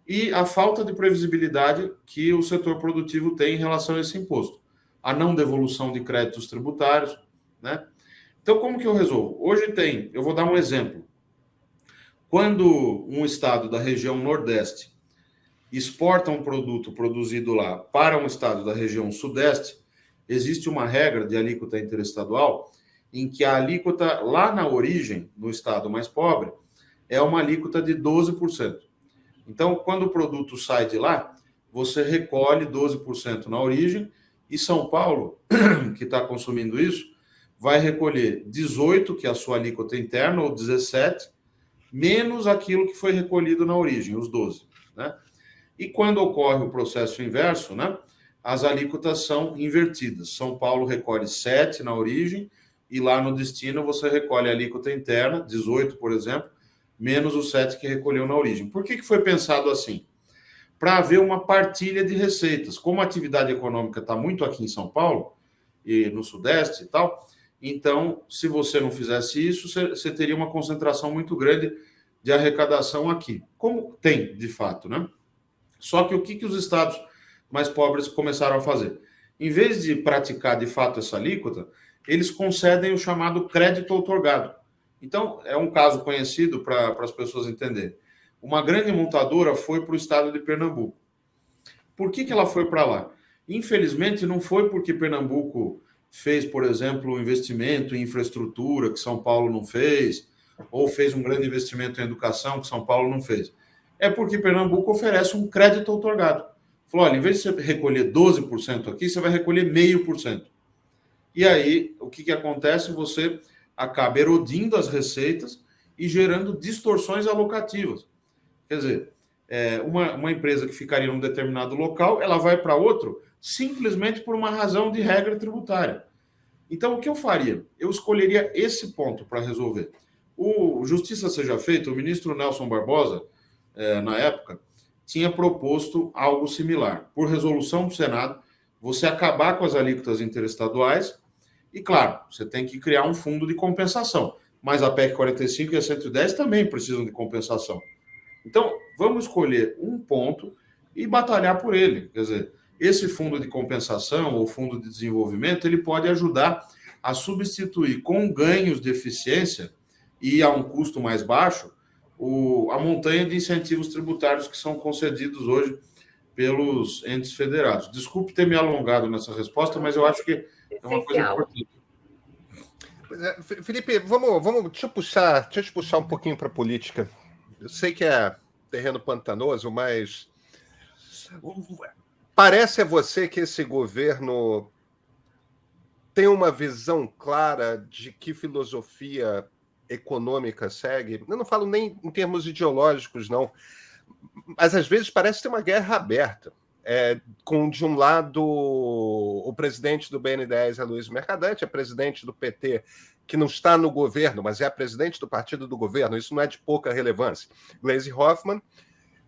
E a falta de previsibilidade que o setor produtivo tem em relação a esse imposto. A não devolução de créditos tributários, né? Então, como que eu resolvo? Hoje eu vou dar um exemplo. Quando um estado da região Nordeste exporta um produto produzido lá para um estado da região Sudeste, existe uma regra de alíquota interestadual em que a alíquota lá na origem, no estado mais pobre, é uma alíquota de 12%. Então, quando o produto sai de lá, você recolhe 12% na origem e São Paulo, que está consumindo isso, vai recolher 18%, que é a sua alíquota interna, ou 17%, menos aquilo que foi recolhido na origem, os 12%. Né? E quando ocorre o processo inverso, né, as alíquotas são invertidas. São Paulo recolhe 7% na origem e lá no destino você recolhe a alíquota interna, 18%, por exemplo, menos o 7% que recolheu na origem. Por que foi pensado assim? Para haver uma partilha de receitas. Como a atividade econômica está muito aqui em São Paulo e no Sudeste e tal, então, se você não fizesse isso, você teria uma concentração muito grande de arrecadação aqui. Como tem, de fato, né? Só que o que os estados mais pobres começaram a fazer? Em vez de praticar, de fato, essa alíquota, eles concedem o chamado crédito outorgado. Então, é um caso conhecido para as pessoas entenderem. Uma grande montadora foi para o estado de Pernambuco. Por que ela foi para lá? Infelizmente, não foi porque Pernambuco fez, por exemplo, um investimento em infraestrutura que São Paulo não fez, ou fez um grande investimento em educação que São Paulo não fez. É porque Pernambuco oferece um crédito outorgado. Falou, olha, em vez de você recolher 12% aqui, você vai recolher 0,5%. E aí, o que acontece? Você acaba erodindo as receitas e gerando distorções alocativas. Quer dizer, uma empresa que ficaria num determinado local, ela vai para outro simplesmente por uma razão de regra tributária. Então, o que eu faria? Eu escolheria esse ponto para resolver. O Justiça Seja Feita, o ministro Nelson Barbosa, na época, tinha proposto algo similar. Por resolução do Senado, você acabar com as alíquotas interestaduais e, claro, você tem que criar um fundo de compensação. Mas a PEC 45 e a 110 também precisam de compensação. Então, vamos escolher um ponto e batalhar por ele. Quer dizer, esse fundo de compensação ou fundo de desenvolvimento, ele pode ajudar a substituir com ganhos de eficiência e a um custo mais baixo a montanha de incentivos tributários que são concedidos hoje pelos entes federados. Desculpe ter me alongado nessa resposta, mas eu acho que é uma coisa importante. Felipe, deixa eu te puxar um pouquinho para a política. Eu sei que é terreno pantanoso, mas parece a você que esse governo tem uma visão clara de que filosofia econômica segue? Eu não falo nem em termos ideológicos, não, mas às vezes parece ter uma guerra aberta. Com, de um lado, o presidente do BNDES, Aloysio Mercadante, é presidente do PT, que não está no governo, mas é presidente do partido do governo, isso não é de pouca relevância, Gleisi Hoffmann.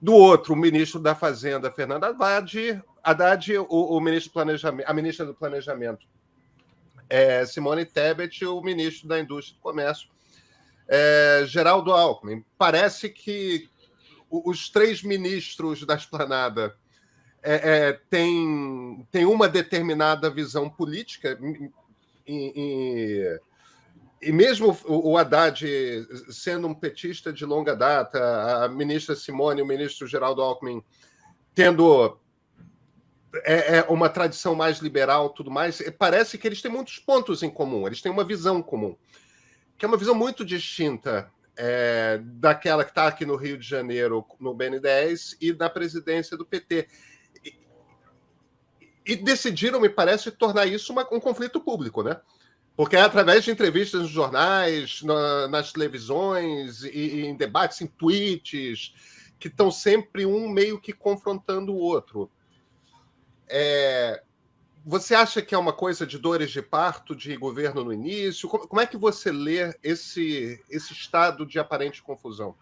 Do outro, o ministro da Fazenda, Fernando Haddad, o ministro do Planejamento, a ministra do Planejamento, Simone Tebet, o ministro da Indústria e do Comércio, Geraldo Alckmin. Parece que os três ministros da esplanada têm uma determinada visão política, e mesmo o Haddad sendo um petista de longa data, a ministra Simone e o ministro Geraldo Alckmin tendo uma tradição mais liberal, tudo mais, parece que eles têm muitos pontos em comum, eles têm uma visão comum, que é uma visão muito distinta daquela que está aqui no Rio de Janeiro, no BNDES, e da presidência do PT. E decidiram, me parece, tornar isso um conflito público, né? Porque é através de entrevistas nos jornais, nas televisões, e em debates, em tweets, que estão sempre um meio que confrontando o outro. Você acha que é uma coisa de dores de parto, de governo no início? Como é que você lê esse estado de aparente confusão?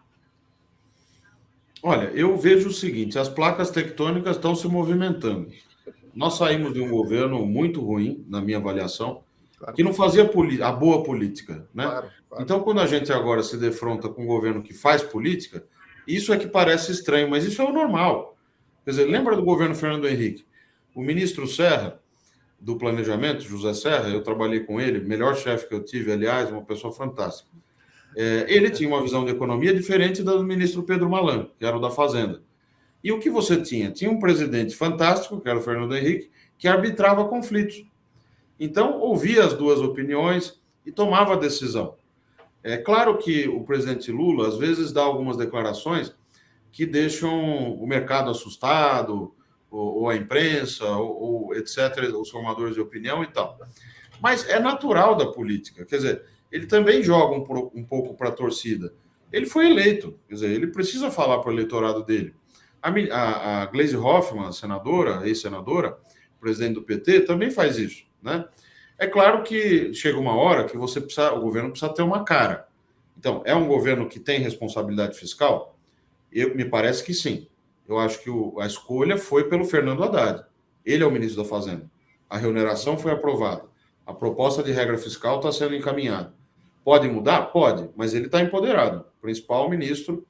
Olha, eu vejo o seguinte, as placas tectônicas estão se movimentando. Nós saímos de um governo muito ruim, na minha avaliação, que não fazia a boa política, né? Claro. Então, quando a gente agora se defronta com um governo que faz política, isso é que parece estranho, mas isso é o normal. Quer dizer, lembra do governo Fernando Henrique? O ministro Serra, do Planejamento, José Serra, eu trabalhei com ele, melhor chefe que eu tive, aliás, uma pessoa fantástica. Ele tinha uma visão de economia diferente da do ministro Pedro Malan, que era o da Fazenda. E o que você tinha? Tinha um presidente fantástico, que era o Fernando Henrique, que arbitrava conflitos. Então, ouvia as duas opiniões e tomava a decisão. É claro que o presidente Lula, às vezes, dá algumas declarações que deixam o mercado assustado, ou a imprensa, ou etc., os formadores de opinião e tal. Mas é natural da política. Quer dizer, ele também joga um pouco para a torcida. Ele foi eleito, quer dizer, ele precisa falar para o eleitorado dele. A Gleisi Hoffmann, senadora, ex-senadora, presidente do PT, também faz isso, né? É claro que chega uma hora que o governo precisa ter uma cara. Então, é um governo que tem responsabilidade fiscal? Me parece que sim. Eu acho que a escolha foi pelo Fernando Haddad. Ele é o ministro da Fazenda. A reoneração foi aprovada. A proposta de regra fiscal está sendo encaminhada. Pode mudar? Pode, mas ele está empoderado. O principal ministro,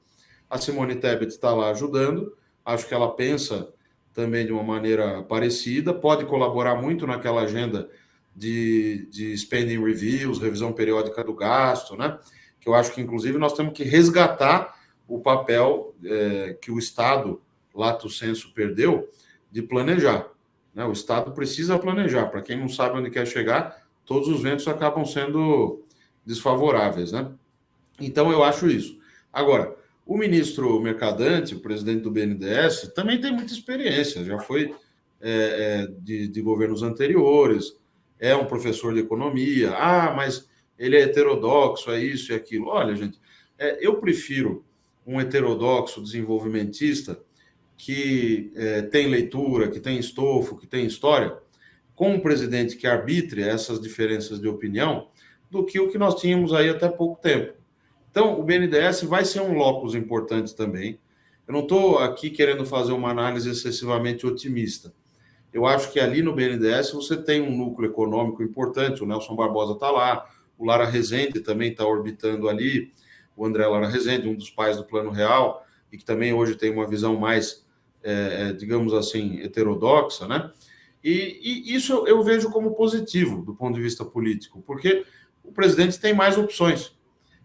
a Simone Tebet, está lá ajudando. Acho que ela pensa também de uma maneira parecida. Pode colaborar muito naquela agenda de spending reviews, revisão periódica do gasto, né? Que eu acho que, inclusive, nós temos que resgatar o papel que o Estado, lato sensu, perdeu de planejar. Né? O Estado precisa planejar. Para quem não sabe onde quer chegar, todos os ventos acabam sendo desfavoráveis, né? Então, eu acho isso. Agora, o ministro Mercadante, o presidente do BNDES, também tem muita experiência, já foi de governos anteriores, é um professor de economia. Mas ele é heterodoxo, é isso e aquilo. Olha, gente, eu prefiro um heterodoxo desenvolvimentista que tem leitura, que tem estofo, que tem história, com um presidente que arbitre essas diferenças de opinião, do que o que nós tínhamos aí até pouco tempo. Então, o BNDES vai ser um locus importante também. Eu não estou aqui querendo fazer uma análise excessivamente otimista. Eu acho que ali no BNDES você tem um núcleo econômico importante, o Nelson Barbosa está lá, o Lara Rezende também está orbitando ali, o André Lara Rezende, um dos pais do Plano Real, e que também hoje tem uma visão mais, digamos assim, heterodoxa, né? E isso eu vejo como positivo do ponto de vista político, porque o presidente tem mais opções.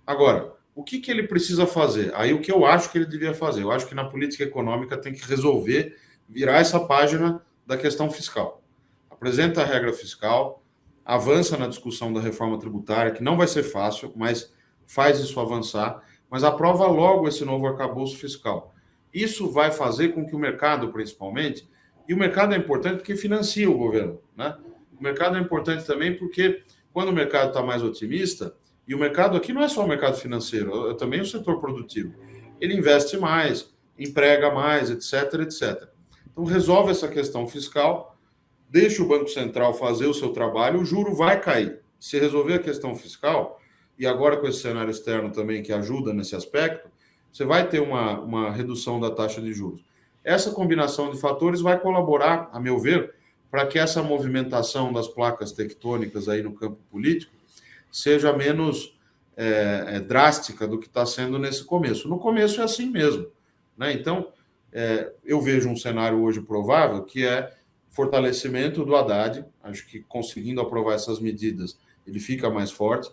Agora, o que ele precisa fazer? Aí o que eu acho que ele devia fazer? Eu acho que na política econômica tem que resolver virar essa página da questão fiscal. Apresenta a regra fiscal, avança na discussão da reforma tributária, que não vai ser fácil, mas faz isso avançar, mas aprova logo esse novo arcabouço fiscal. Isso vai fazer com que o mercado, principalmente, e o mercado é importante porque financia o governo, né? O mercado é importante também porque quando o mercado está mais otimista, e o mercado aqui não é só o mercado financeiro, é também o setor produtivo. Ele investe mais, emprega mais, etc, etc. Então, resolve essa questão fiscal, deixa o Banco Central fazer o seu trabalho, o juro vai cair. Se resolver a questão fiscal, e agora com esse cenário externo também que ajuda nesse aspecto, você vai ter uma redução da taxa de juros. Essa combinação de fatores vai colaborar, a meu ver, para que essa movimentação das placas tectônicas aí no campo político seja menos drástica do que está sendo nesse começo. No começo é assim mesmo, né? Então, eu vejo um cenário hoje provável que é fortalecimento do Haddad. Acho que conseguindo aprovar essas medidas, ele fica mais forte.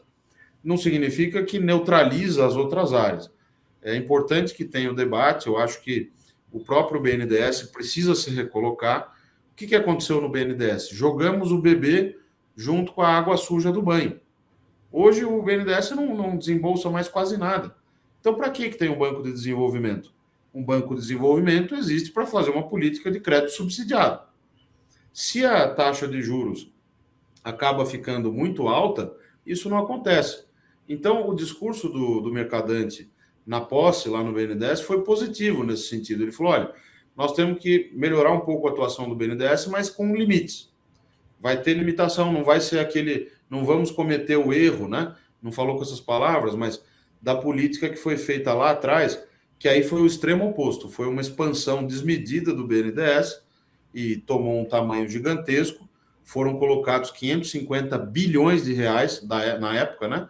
Não significa que neutraliza as outras áreas. É importante que tenha o debate. Eu acho que o próprio BNDES precisa se recolocar. O que aconteceu no BNDES? Jogamos o bebê junto com a água suja do banho. Hoje o BNDES não desembolsa mais quase nada. Então, para que tem um banco de desenvolvimento? Um banco de desenvolvimento existe para fazer uma política de crédito subsidiado. Se a taxa de juros acaba ficando muito alta, isso não acontece. Então, o discurso do mercadante na posse, lá no BNDES, foi positivo nesse sentido. Ele falou, olha, nós temos que melhorar um pouco a atuação do BNDES, mas com limites. Vai ter limitação, não vai ser aquele... Não vamos cometer o erro, né? Não falou com essas palavras, mas da política que foi feita lá atrás, que aí foi o extremo oposto. Foi uma expansão desmedida do BNDES e tomou um tamanho gigantesco. Foram colocados 550 bilhões de reais, na época, né?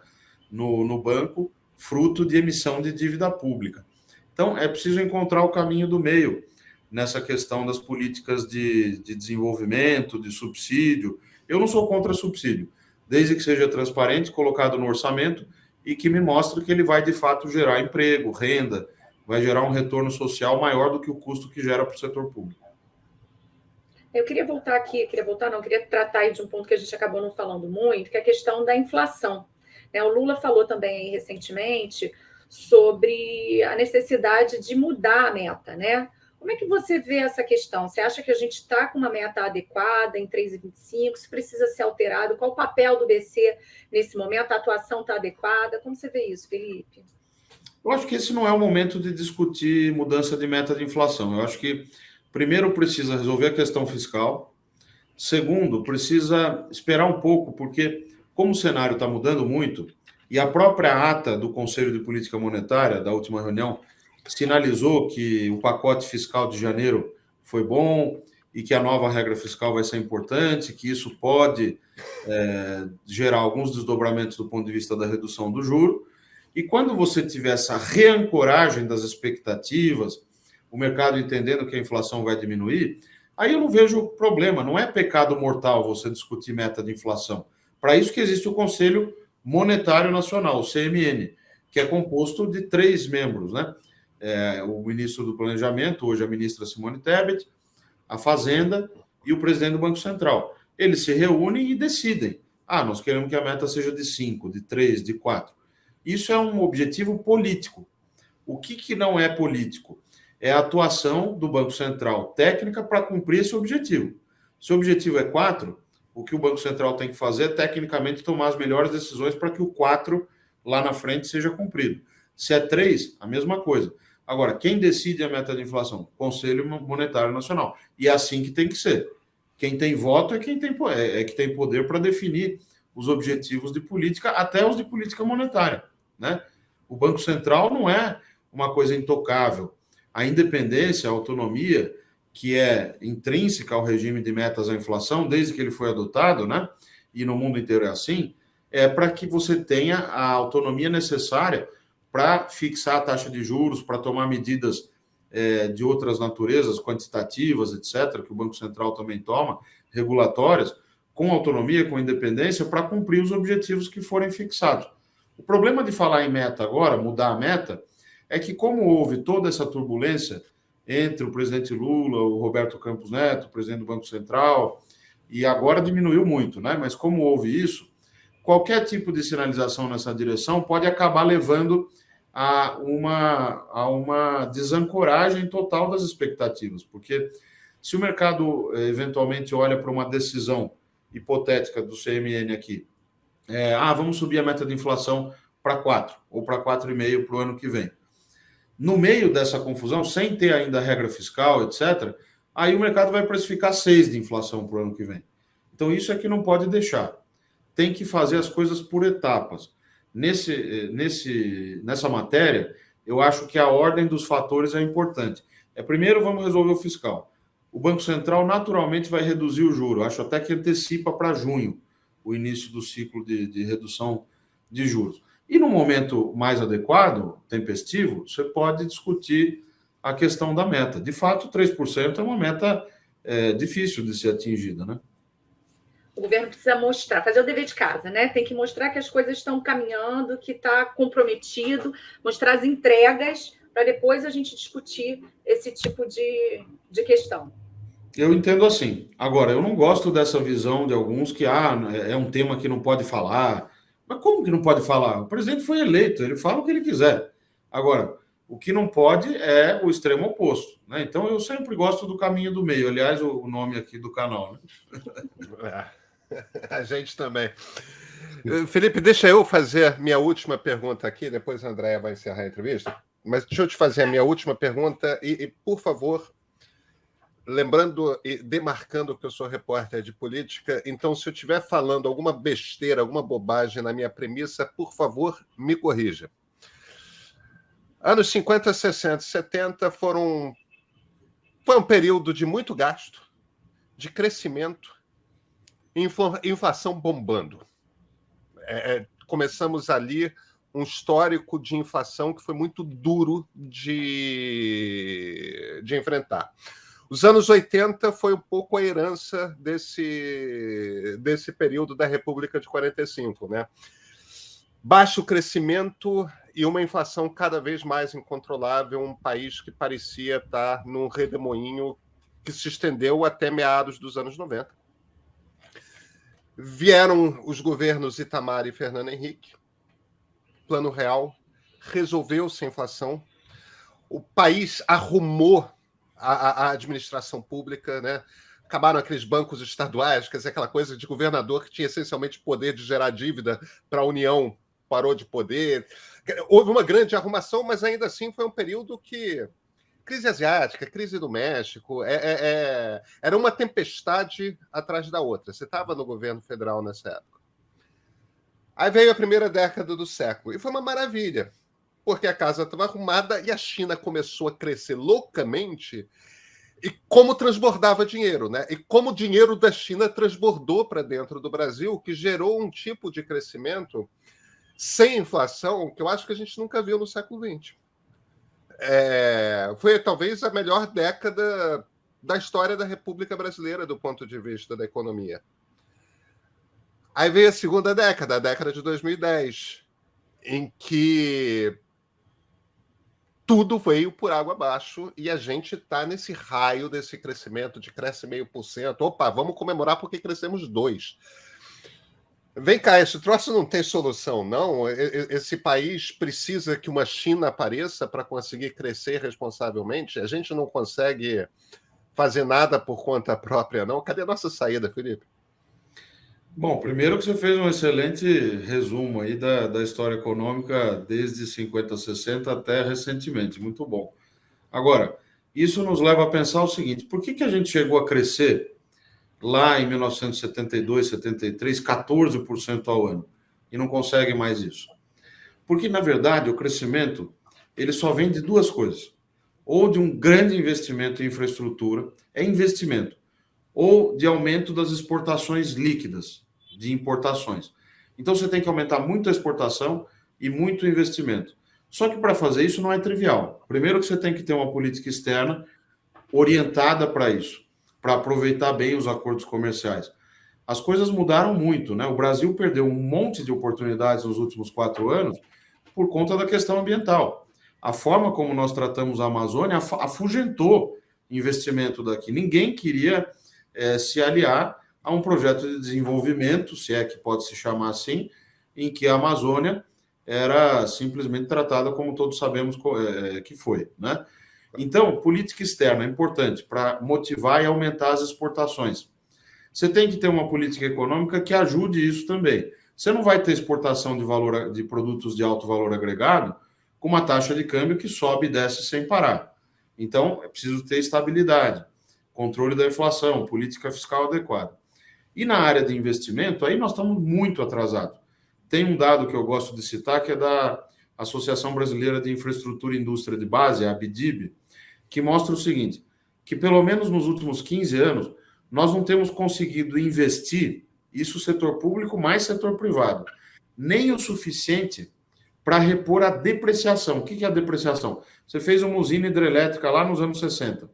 No banco, fruto de emissão de dívida pública. Então, é preciso encontrar o caminho do meio nessa questão das políticas de desenvolvimento, de subsídio. Eu não sou contra subsídio, desde que seja transparente, colocado no orçamento e que me mostre que ele vai, de fato, gerar emprego, renda, vai gerar um retorno social maior do que o custo que gera para o setor público. Eu queria voltar aqui, queria tratar aí de um ponto que a gente acabou não falando muito, que é a questão da inflação. O Lula falou também recentemente sobre a necessidade de mudar a meta, né? Como é que você vê essa questão? Você acha que a gente está com uma meta adequada em 3,25? Se precisa ser alterado? Qual o papel do BC nesse momento? A atuação está adequada? Como você vê isso, Felipe? Eu acho que esse não é o momento de discutir mudança de meta de inflação. Eu acho que, primeiro, precisa resolver a questão fiscal. Segundo, precisa esperar um pouco, porque, como o cenário está mudando muito, e a própria ata do Conselho de Política Monetária, da última reunião, sinalizou que o pacote fiscal de janeiro foi bom e que a nova regra fiscal vai ser importante, que isso pode gerar alguns desdobramentos do ponto de vista da redução do juro. E quando você tiver essa reancoragem das expectativas, o mercado entendendo que a inflação vai diminuir, aí eu não vejo problema. Não é pecado mortal você discutir meta de inflação. Para isso que existe o Conselho Monetário Nacional, o CMN, que é composto de 3 membros, né? O ministro do Planejamento, hoje a ministra Simone Tebet, a Fazenda e o presidente do Banco Central. Eles se reúnem e decidem. Nós queremos que a meta seja de 5, de 3, de 4. Isso é um objetivo político. O que não é político? É a atuação do Banco Central técnica para cumprir esse objetivo. Se o objetivo é 4, o que o Banco Central tem que fazer é, tecnicamente, tomar as melhores decisões para que o 4 lá na frente seja cumprido. Se é 3, a mesma coisa. Agora, quem decide a meta de inflação? Conselho Monetário Nacional. E é assim que tem que ser. Quem tem voto é que tem poder para definir os objetivos de política, até os de política monetária, né? O Banco Central não é uma coisa intocável. a independência, a autonomia, que é intrínseca ao regime de metas à inflação, desde que ele foi adotado, né? E no mundo inteiro é assim, é para que você tenha a autonomia necessária para fixar a taxa de juros, para tomar medidas de outras naturezas, quantitativas, etc., que o Banco Central também toma, regulatórias, com autonomia, com independência, para cumprir os objetivos que forem fixados. O problema de falar em meta agora, mudar a meta, é que como houve toda essa turbulência entre o presidente Lula, o Roberto Campos Neto, o presidente do Banco Central, e agora diminuiu muito, né? Mas como houve isso, qualquer tipo de sinalização nessa direção pode acabar levando a uma desancoragem total das expectativas, porque se o mercado eventualmente olha para uma decisão hipotética do CMN aqui, vamos subir a meta de inflação para 4 ou para 4,5 para o ano que vem. No meio dessa confusão, sem ter ainda a regra fiscal, etc., aí o mercado vai precificar 6 de inflação para o ano que vem. Então, isso é que não pode deixar. Tem que fazer as coisas por etapas. Nessa matéria, eu acho que a ordem dos fatores é importante. Primeiro, vamos resolver o fiscal. O Banco Central naturalmente vai reduzir o juro. Acho até que antecipa para junho o início do ciclo de redução de juros. E no momento mais adequado, tempestivo, você pode discutir a questão da meta. De fato, 3% é uma meta difícil de ser atingida, né? O governo precisa mostrar, fazer o dever de casa, né? Tem que mostrar que as coisas estão caminhando, que está comprometido, mostrar as entregas, para depois a gente discutir esse tipo de questão. Eu entendo assim. Agora, eu não gosto dessa visão de alguns que é um tema que não pode falar. Mas como que não pode falar? O presidente foi eleito, ele fala o que ele quiser. Agora, o que não pode é o extremo oposto, né? Então, eu sempre gosto do caminho do meio. Aliás, o nome aqui do canal, né? A gente também. Felipe, deixa eu fazer minha última pergunta aqui, depois a Andréa vai encerrar a entrevista. Mas deixa eu te fazer a minha última pergunta e por favor, lembrando e demarcando que eu sou repórter de política, então se eu estiver falando alguma besteira, alguma bobagem na minha premissa, por favor, me corrija. Anos 50, 60, 70 foi um período de muito gasto, de crescimento, inflação bombando. Começamos ali um histórico de inflação que foi muito duro de enfrentar. Os anos 80 foi um pouco a herança desse período da República de 45, né? Baixo crescimento e uma inflação cada vez mais incontrolável, um país que parecia estar num redemoinho que se estendeu até meados dos anos 90. Vieram os governos Itamar e Fernando Henrique, Plano Real, resolveu-se a inflação, o país arrumou a administração pública, né? Acabaram aqueles bancos estaduais, quer dizer, aquela coisa de governador que tinha essencialmente poder de gerar dívida para a União, parou de poder. Houve uma grande arrumação, mas ainda assim foi um período que... Crise asiática, crise do México, era uma tempestade atrás da outra. Você estava no governo federal nessa época. Aí veio a primeira década do século, e foi uma maravilha, porque a casa estava arrumada e a China começou a crescer loucamente, e como transbordava dinheiro, né? E como o dinheiro da China transbordou para dentro do Brasil, que gerou um tipo de crescimento sem inflação que eu acho que a gente nunca viu no século XX. Foi talvez a melhor década da história da República Brasileira do ponto de vista da economia. Aí veio a segunda década, a década de 2010, em que tudo veio por água abaixo e a gente está nesse raio desse crescimento de cresce 0,5%. Opa, vamos comemorar porque crescemos 2%. Vem cá, esse troço não tem solução, não? Esse país precisa que uma China apareça para conseguir crescer responsavelmente? A gente não consegue fazer nada por conta própria, não? Cadê a nossa saída, Felipe? Bom, primeiro que você fez um excelente resumo aí da história econômica desde 50, 60 até recentemente. Muito bom. Agora, isso nos leva a pensar o seguinte, por que a gente chegou a crescer lá em 1972, 73, 14% ao ano, e não consegue mais isso? Porque, na verdade, o crescimento ele só vem de duas coisas. ou de um grande investimento em infraestrutura, é investimento, ou de aumento das exportações líquidas, de importações. Então, você tem que aumentar muito a exportação e muito o investimento. Só que para fazer isso não é trivial. Primeiro que você tem que ter uma política externa orientada para isso, para aproveitar bem os acordos comerciais. As coisas mudaram muito, né? O Brasil perdeu um monte de oportunidades nos últimos 4 anos por conta da questão ambiental. A forma como nós tratamos a Amazônia afugentou investimento daqui. Ninguém queria se aliar a um projeto de desenvolvimento, se é que pode se chamar assim, em que a Amazônia era simplesmente tratada como todos sabemos que foi, né? Então, política externa é importante para motivar e aumentar as exportações. Você tem que ter uma política econômica que ajude isso também. Você não vai ter exportação de produtos de alto valor agregado com uma taxa de câmbio que sobe e desce sem parar. Então, é preciso ter estabilidade, controle da inflação, política fiscal adequada. E na área de investimento, aí nós estamos muito atrasados. Tem um dado que eu gosto de citar, que é da Associação Brasileira de Infraestrutura e Indústria de Base, a ABDIB, que mostra o seguinte, que pelo menos nos últimos 15 anos, nós não temos conseguido investir, isso setor público mais setor privado, nem o suficiente para repor a depreciação. O que é a depreciação? Você fez uma usina hidrelétrica lá nos anos 60.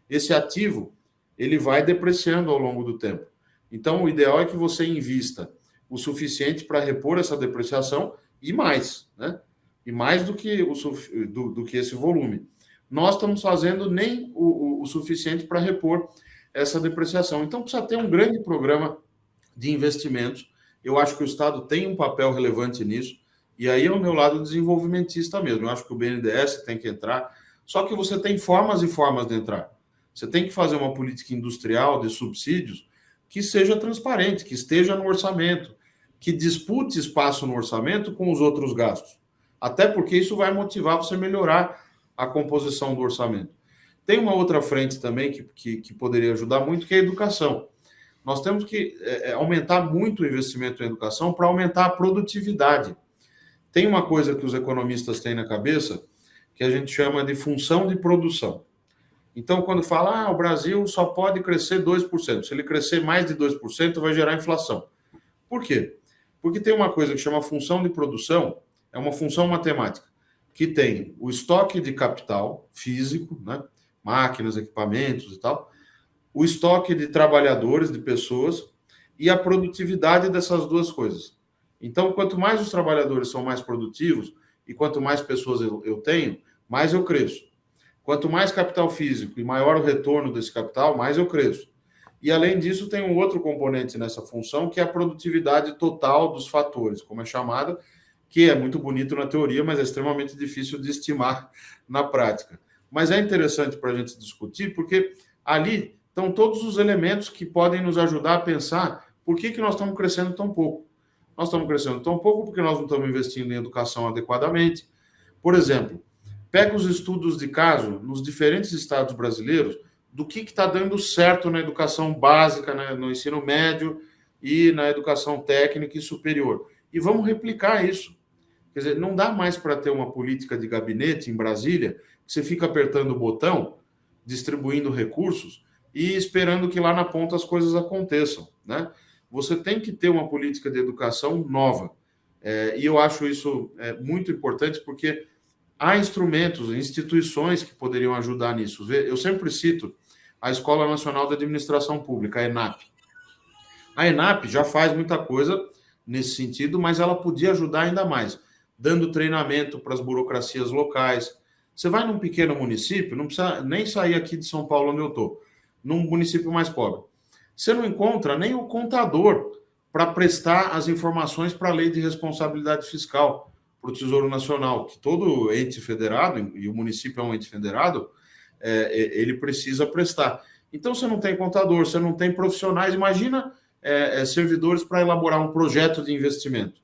Esse ativo, ele vai depreciando ao longo do tempo. Então, o ideal é que você invista o suficiente para repor essa depreciação e mais, né? E mais do que esse volume. Nós estamos fazendo nem o suficiente para repor essa depreciação. Então, precisa ter um grande programa de investimentos. Eu acho que o Estado tem um papel relevante nisso, e aí é o meu lado desenvolvimentista mesmo. Eu acho que o BNDES tem que entrar, só que você tem formas e formas de entrar. Você tem que fazer uma política industrial de subsídios que seja transparente, que esteja no orçamento, que dispute espaço no orçamento com os outros gastos. Até porque isso vai motivar você a melhorar a composição do orçamento. Tem uma outra frente também que poderia ajudar muito, que é a educação. Nós temos que aumentar muito o investimento em educação para aumentar a produtividade. Tem uma coisa que os economistas têm na cabeça, que a gente chama de função de produção. Então, quando fala, o Brasil só pode crescer 2%. Se ele crescer mais de 2%, vai gerar inflação. Por quê? Porque tem uma coisa que chama função de produção, é uma função matemática, que tem o estoque de capital físico, né? Máquinas, equipamentos e tal, o estoque de trabalhadores, de pessoas, e a produtividade dessas duas coisas. Então, quanto mais os trabalhadores são mais produtivos, e quanto mais pessoas eu tenho, mais eu cresço. Quanto mais capital físico e maior o retorno desse capital, mais eu cresço. E, além disso, tem um outro componente nessa função, que é a produtividade total dos fatores, como é chamada, que é muito bonito na teoria, mas é extremamente difícil de estimar na prática. Mas é interessante para a gente discutir, porque ali estão todos os elementos que podem nos ajudar a pensar por que nós estamos crescendo tão pouco. Nós estamos crescendo tão pouco porque nós não estamos investindo em educação adequadamente. Por exemplo, pega os estudos de caso nos diferentes estados brasileiros do que está dando certo na educação básica, né, no ensino médio e na educação técnica e superior. E vamos replicar isso. Quer dizer, não dá mais para ter uma política de gabinete em Brasília que você fica apertando o botão, distribuindo recursos e esperando que lá na ponta as coisas aconteçam, né? Você tem que ter uma política de educação nova. E eu acho isso muito importante porque há instrumentos, instituições que poderiam ajudar nisso. Eu sempre cito a Escola Nacional de Administração Pública, a ENAP. A ENAP já faz muita coisa nesse sentido, mas ela podia ajudar ainda mais, dando treinamento para as burocracias locais. Você vai num pequeno município, não precisa nem sair aqui de São Paulo, onde eu estou, num município mais pobre. Você não encontra nem o contador para prestar as informações para a Lei de Responsabilidade Fiscal, para o Tesouro Nacional, que todo ente federado, e o município é um ente federado, ele precisa prestar. Então, você não tem contador, você não tem profissionais, imagina servidores para elaborar um projeto de investimento.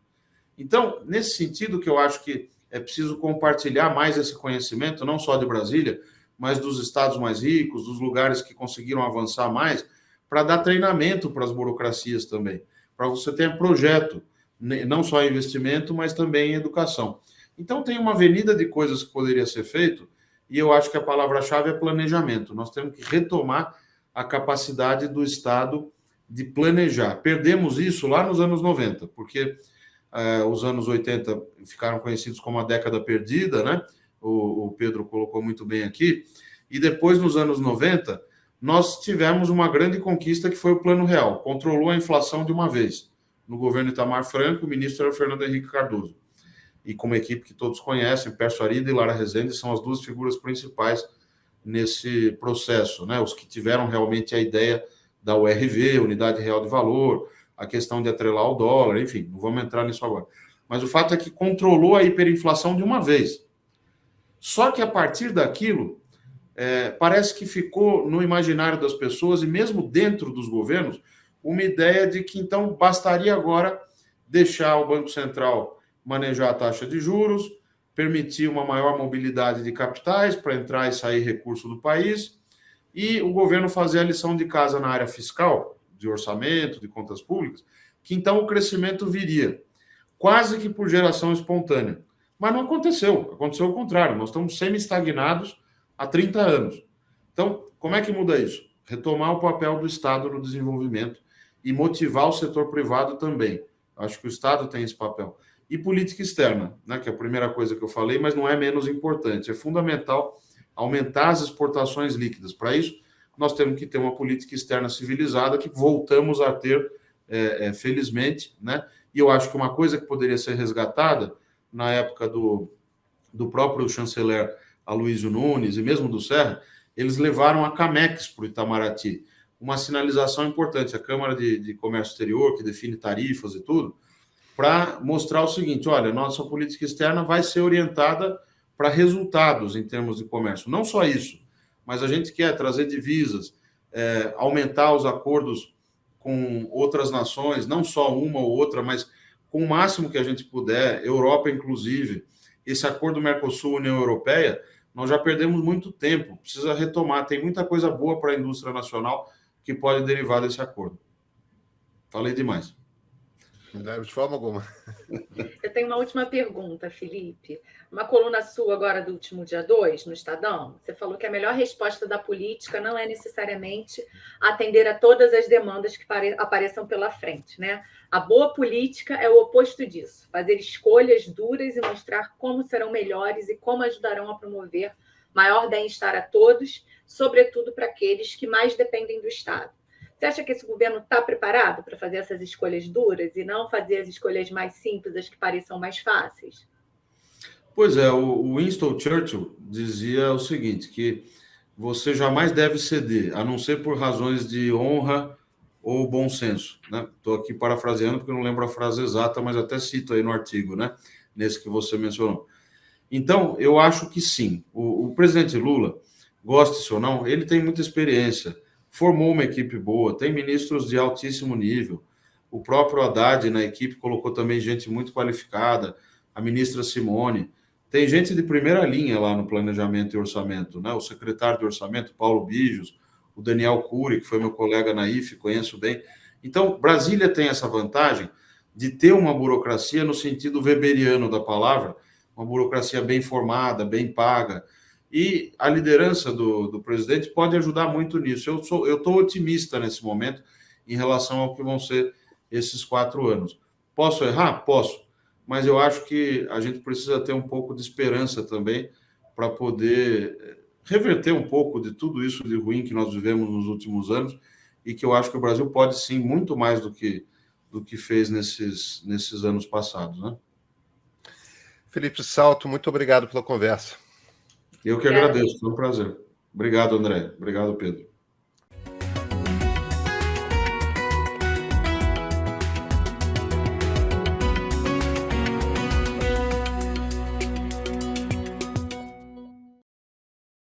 Então, nesse sentido que eu acho que é preciso compartilhar mais esse conhecimento, não só de Brasília, mas dos estados mais ricos, dos lugares que conseguiram avançar mais, para dar treinamento para as burocracias também, para você ter projeto, não só em investimento, mas também em educação. Então, tem uma avenida de coisas que poderia ser feito, e eu acho que a palavra-chave é planejamento. Nós temos que retomar a capacidade do Estado de planejar. Perdemos isso lá nos anos 90, porque os anos 80 ficaram conhecidos como a década perdida, né? O Pedro colocou muito bem aqui, e depois, nos anos 90, nós tivemos uma grande conquista que foi o Plano Real, controlou a inflação de uma vez. No governo Itamar Franco, o ministro era o Fernando Henrique Cardoso. E com uma equipe que todos conhecem, Pércio Arida e Lara Rezende, são as duas figuras principais nesse processo, né? Os que tiveram realmente a ideia da URV, Unidade Real de Valor, a questão de atrelar o dólar, enfim, não vamos entrar nisso agora. Mas o fato é que controlou a hiperinflação de uma vez. Só que a partir daquilo, parece que ficou no imaginário das pessoas, e mesmo dentro dos governos, uma ideia de que então bastaria agora deixar o Banco Central manejar a taxa de juros, permitir uma maior mobilidade de capitais para entrar e sair recurso do país, e o governo fazer a lição de casa na área fiscal, de orçamento, de contas públicas, que então o crescimento viria, quase que por geração espontânea. Mas não aconteceu, aconteceu o contrário, nós estamos semi-estagnados há 30 anos. Então, como é que muda isso? Retomar o papel do Estado no desenvolvimento e motivar o setor privado também. Acho que o Estado tem esse papel. E política externa, né, que é a primeira coisa que eu falei, mas não é menos importante. É fundamental aumentar as exportações líquidas. Para isso, nós temos que ter uma política externa civilizada que voltamos a ter, felizmente, né? E eu acho que uma coisa que poderia ser resgatada na época do próprio chanceler Aloysio Nunes e mesmo do Serra, eles levaram a Camex para o Itamaraty. Uma sinalização importante, a Câmara de Comércio Exterior, que define tarifas e tudo, para mostrar o seguinte: olha, nossa política externa vai ser orientada para resultados em termos de comércio. Não só isso, mas a gente quer trazer divisas, aumentar os acordos com outras nações, não só uma ou outra, mas com o máximo que a gente puder, Europa inclusive. Esse acordo Mercosul-União Europeia, nós já perdemos muito tempo, precisa retomar, tem muita coisa boa para a indústria nacional que pode derivar desse acordo. Falei demais. De forma alguma. Eu tenho uma última pergunta, Felipe. Uma coluna sua agora do último dia 2, no Estadão, você falou que a melhor resposta da política não é necessariamente atender a todas as demandas que apareçam pela frente, né? A boa política é o oposto disso, fazer escolhas duras e mostrar como serão melhores e como ajudarão a promover maior bem-estar a todos, sobretudo para aqueles que mais dependem do Estado. Você acha que esse governo está preparado para fazer essas escolhas duras e não fazer as escolhas mais simples, as que pareçam mais fáceis? Pois é, o Winston Churchill dizia o seguinte, que você jamais deve ceder, a não ser por razões de honra ou bom senso. Estou aqui parafraseando porque eu não lembro a frase exata, mas até cito aí no artigo, né? Nesse que você mencionou. Então, eu acho que sim. O presidente Lula, goste-se ou não, ele tem muita experiência, formou uma equipe boa, tem ministros de altíssimo nível. O próprio Haddad na equipe colocou também gente muito qualificada, a ministra Simone. Tem gente de primeira linha lá no planejamento e orçamento, né? O secretário de orçamento, Paulo Bijos, o Daniel Cury, que foi meu colega na IFE, conheço bem. Então, Brasília tem essa vantagem de ter uma burocracia no sentido weberiano da palavra, uma burocracia bem formada, bem paga. E a liderança do presidente pode ajudar muito nisso. Eu estou otimista nesse momento em relação ao que vão ser esses 4 anos. Posso errar? Posso. Mas eu acho que a gente precisa ter um pouco de esperança também para poder reverter um pouco de tudo isso de ruim que nós vivemos nos últimos anos e que eu acho que o Brasil pode sim muito mais do que fez nesses anos passados, né? Felipe Salto, muito obrigado pela conversa. Eu que agradeço, foi um prazer. Obrigado, André. Obrigado, Pedro.